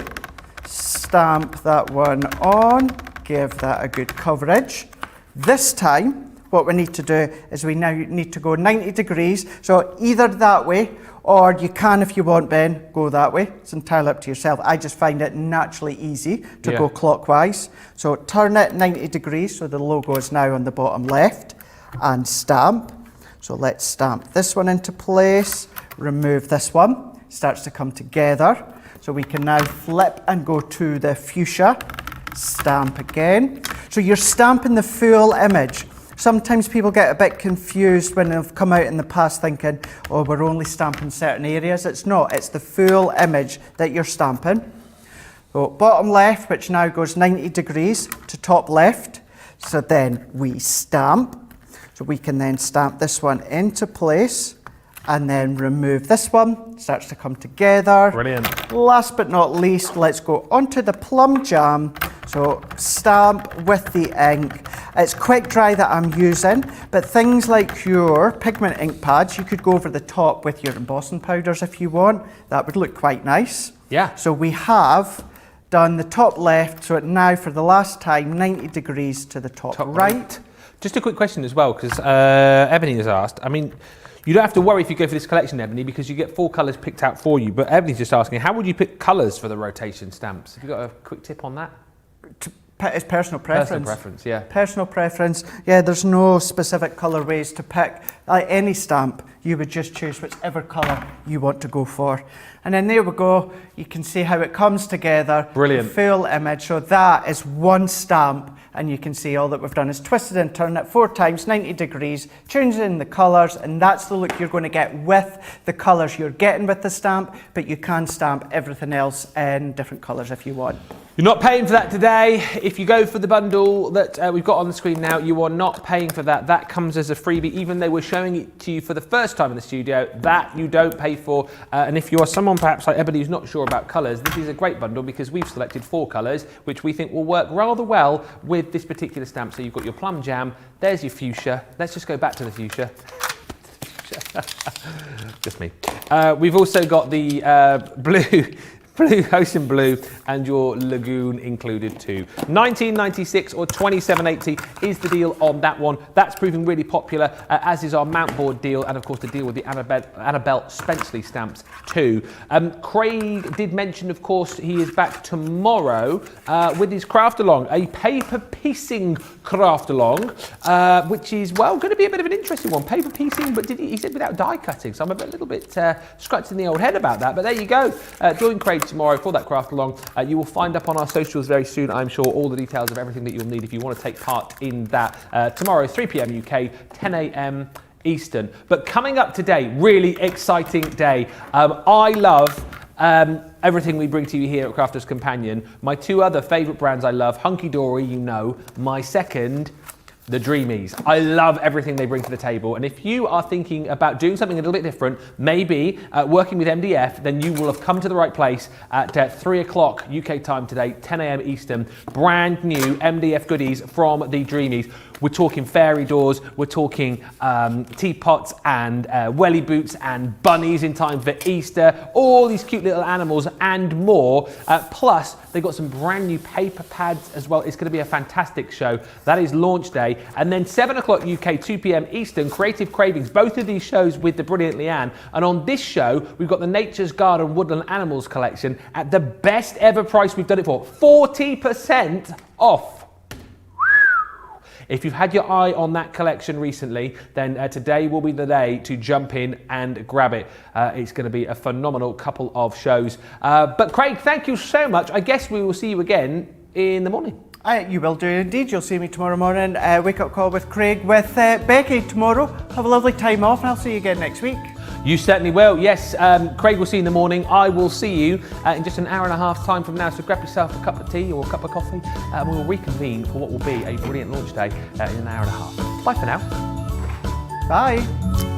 stamp that one on, give that a good coverage. This time, what we need to do is we now need to go 90 degrees, so either that way, or you can, if you want, Ben, go that way. It's entirely up to yourself. I just find it naturally easy to go clockwise. So turn it 90 degrees, so the logo is now on the bottom left, and stamp. So let's stamp this one into place, remove this one, starts to come together. So we can now flip and go to the Fuchsia, stamp again. So you're stamping the full image. Sometimes people get a bit confused when they've come out in the past thinking, oh, we're only stamping certain areas. It's not, it's the full image that you're stamping. So bottom left, which now goes 90 degrees to top left. So then we stamp. So we can then stamp this one into place and then remove this one. Starts to come together. Brilliant. Last but not least, let's go onto the Plum Jam. So stamp with the ink. It's quick dry that I'm using, but things like your pigment ink pads, you could go over the top with your embossing powders if you want. That would look quite nice. Yeah. So we have done the top left, so now for the last time, 90 degrees to the top right. Just a quick question as well, because Ebony has asked, I mean, you don't have to worry if you go for this collection, Ebony, because you get 4 colours picked out for you. But Ebony's just asking, how would you pick colours for the rotation stamps? Have you got a quick tip on that? It's personal preference. Personal preference, yeah. Personal preference. Yeah, there's no specific colour ways to pick. Like any stamp, you would just choose whichever colour you want to go for. And then there we go. You can see how it comes together. Brilliant. Full image. So that is one stamp. And you can see all that we've done is twisted and turned it 4 times, 90 degrees, changing the colours, and that's the look you're going to get with the colours you're getting with the stamp, but you can stamp everything else in different colours if you want. You're not paying for that today. If you go for the bundle that we've got on the screen now, you are not paying for that. That comes as a freebie, even though we're showing it to you for the first time in the studio. That you don't pay for. And if you are someone perhaps like Ebony who's not sure about colours, this is a great bundle because we've selected 4 colours, which we think will work rather well with this particular stamp. So you've got your plum jam, there's your fuchsia. Let's just go back to the fuchsia. Just me. We've also got the blue ocean blue and your lagoon included too. 1996 or 27.80 is the deal on that one. That's proving really popular, as is our mount board deal, and of course the deal with the Annabelle Spenceley stamps too. Craig did mention, of course, he is back tomorrow with his craft along, a paper piecing craft along, which is, well, going to be a bit of an interesting one. Paper piecing, but he said without die cutting, so I'm a little bit scratching the old head about that. But there you go. Join Craig tomorrow for that craft along. You will find up on our socials very soon, I'm sure, all the details of everything that you'll need if you want to take part in that. Tomorrow, 3 p.m. UK, 10 a.m. Eastern. But coming up today, really exciting day. I love everything we bring to you here at Crafters Companion. My 2 other favourite brands I love, Hunky Dory, you know. My second, the Dreamies. I love everything they bring to the table, and if you are thinking about doing something a little bit different, maybe working with MDF, then you will have come to the right place at 3 o'clock UK time today, 10 a.m. Eastern. Brand new MDF goodies from the Dreamies. We're talking fairy doors, we're talking teapots and welly boots and bunnies in time for Easter, all these cute little animals and more. Plus, they've got some brand new paper pads as well. It's going to be a fantastic show. That is launch day. And then 7 o'clock UK, 2 p.m. Eastern, Creative Cravings, both of these shows with the brilliant Leanne. And on this show, we've got the Nature's Garden Woodland Animals collection at the best ever price we've done it for, 40% off. If you've had your eye on that collection recently, then today will be the day to jump in and grab it. It's going to be a phenomenal couple of shows. But Craig, thank you so much. I guess we will see you again in the morning. You will do indeed. You'll see me tomorrow morning. Wake up call with Craig with Becky tomorrow. Have a lovely time off, and I'll see you again next week. You certainly will. Yes, Craig will see you in the morning. I will see you in just an hour and a half time from now. So grab yourself a cup of tea or a cup of coffee, and we'll reconvene for what will be a brilliant launch day in an hour and a half. Bye for now. Bye.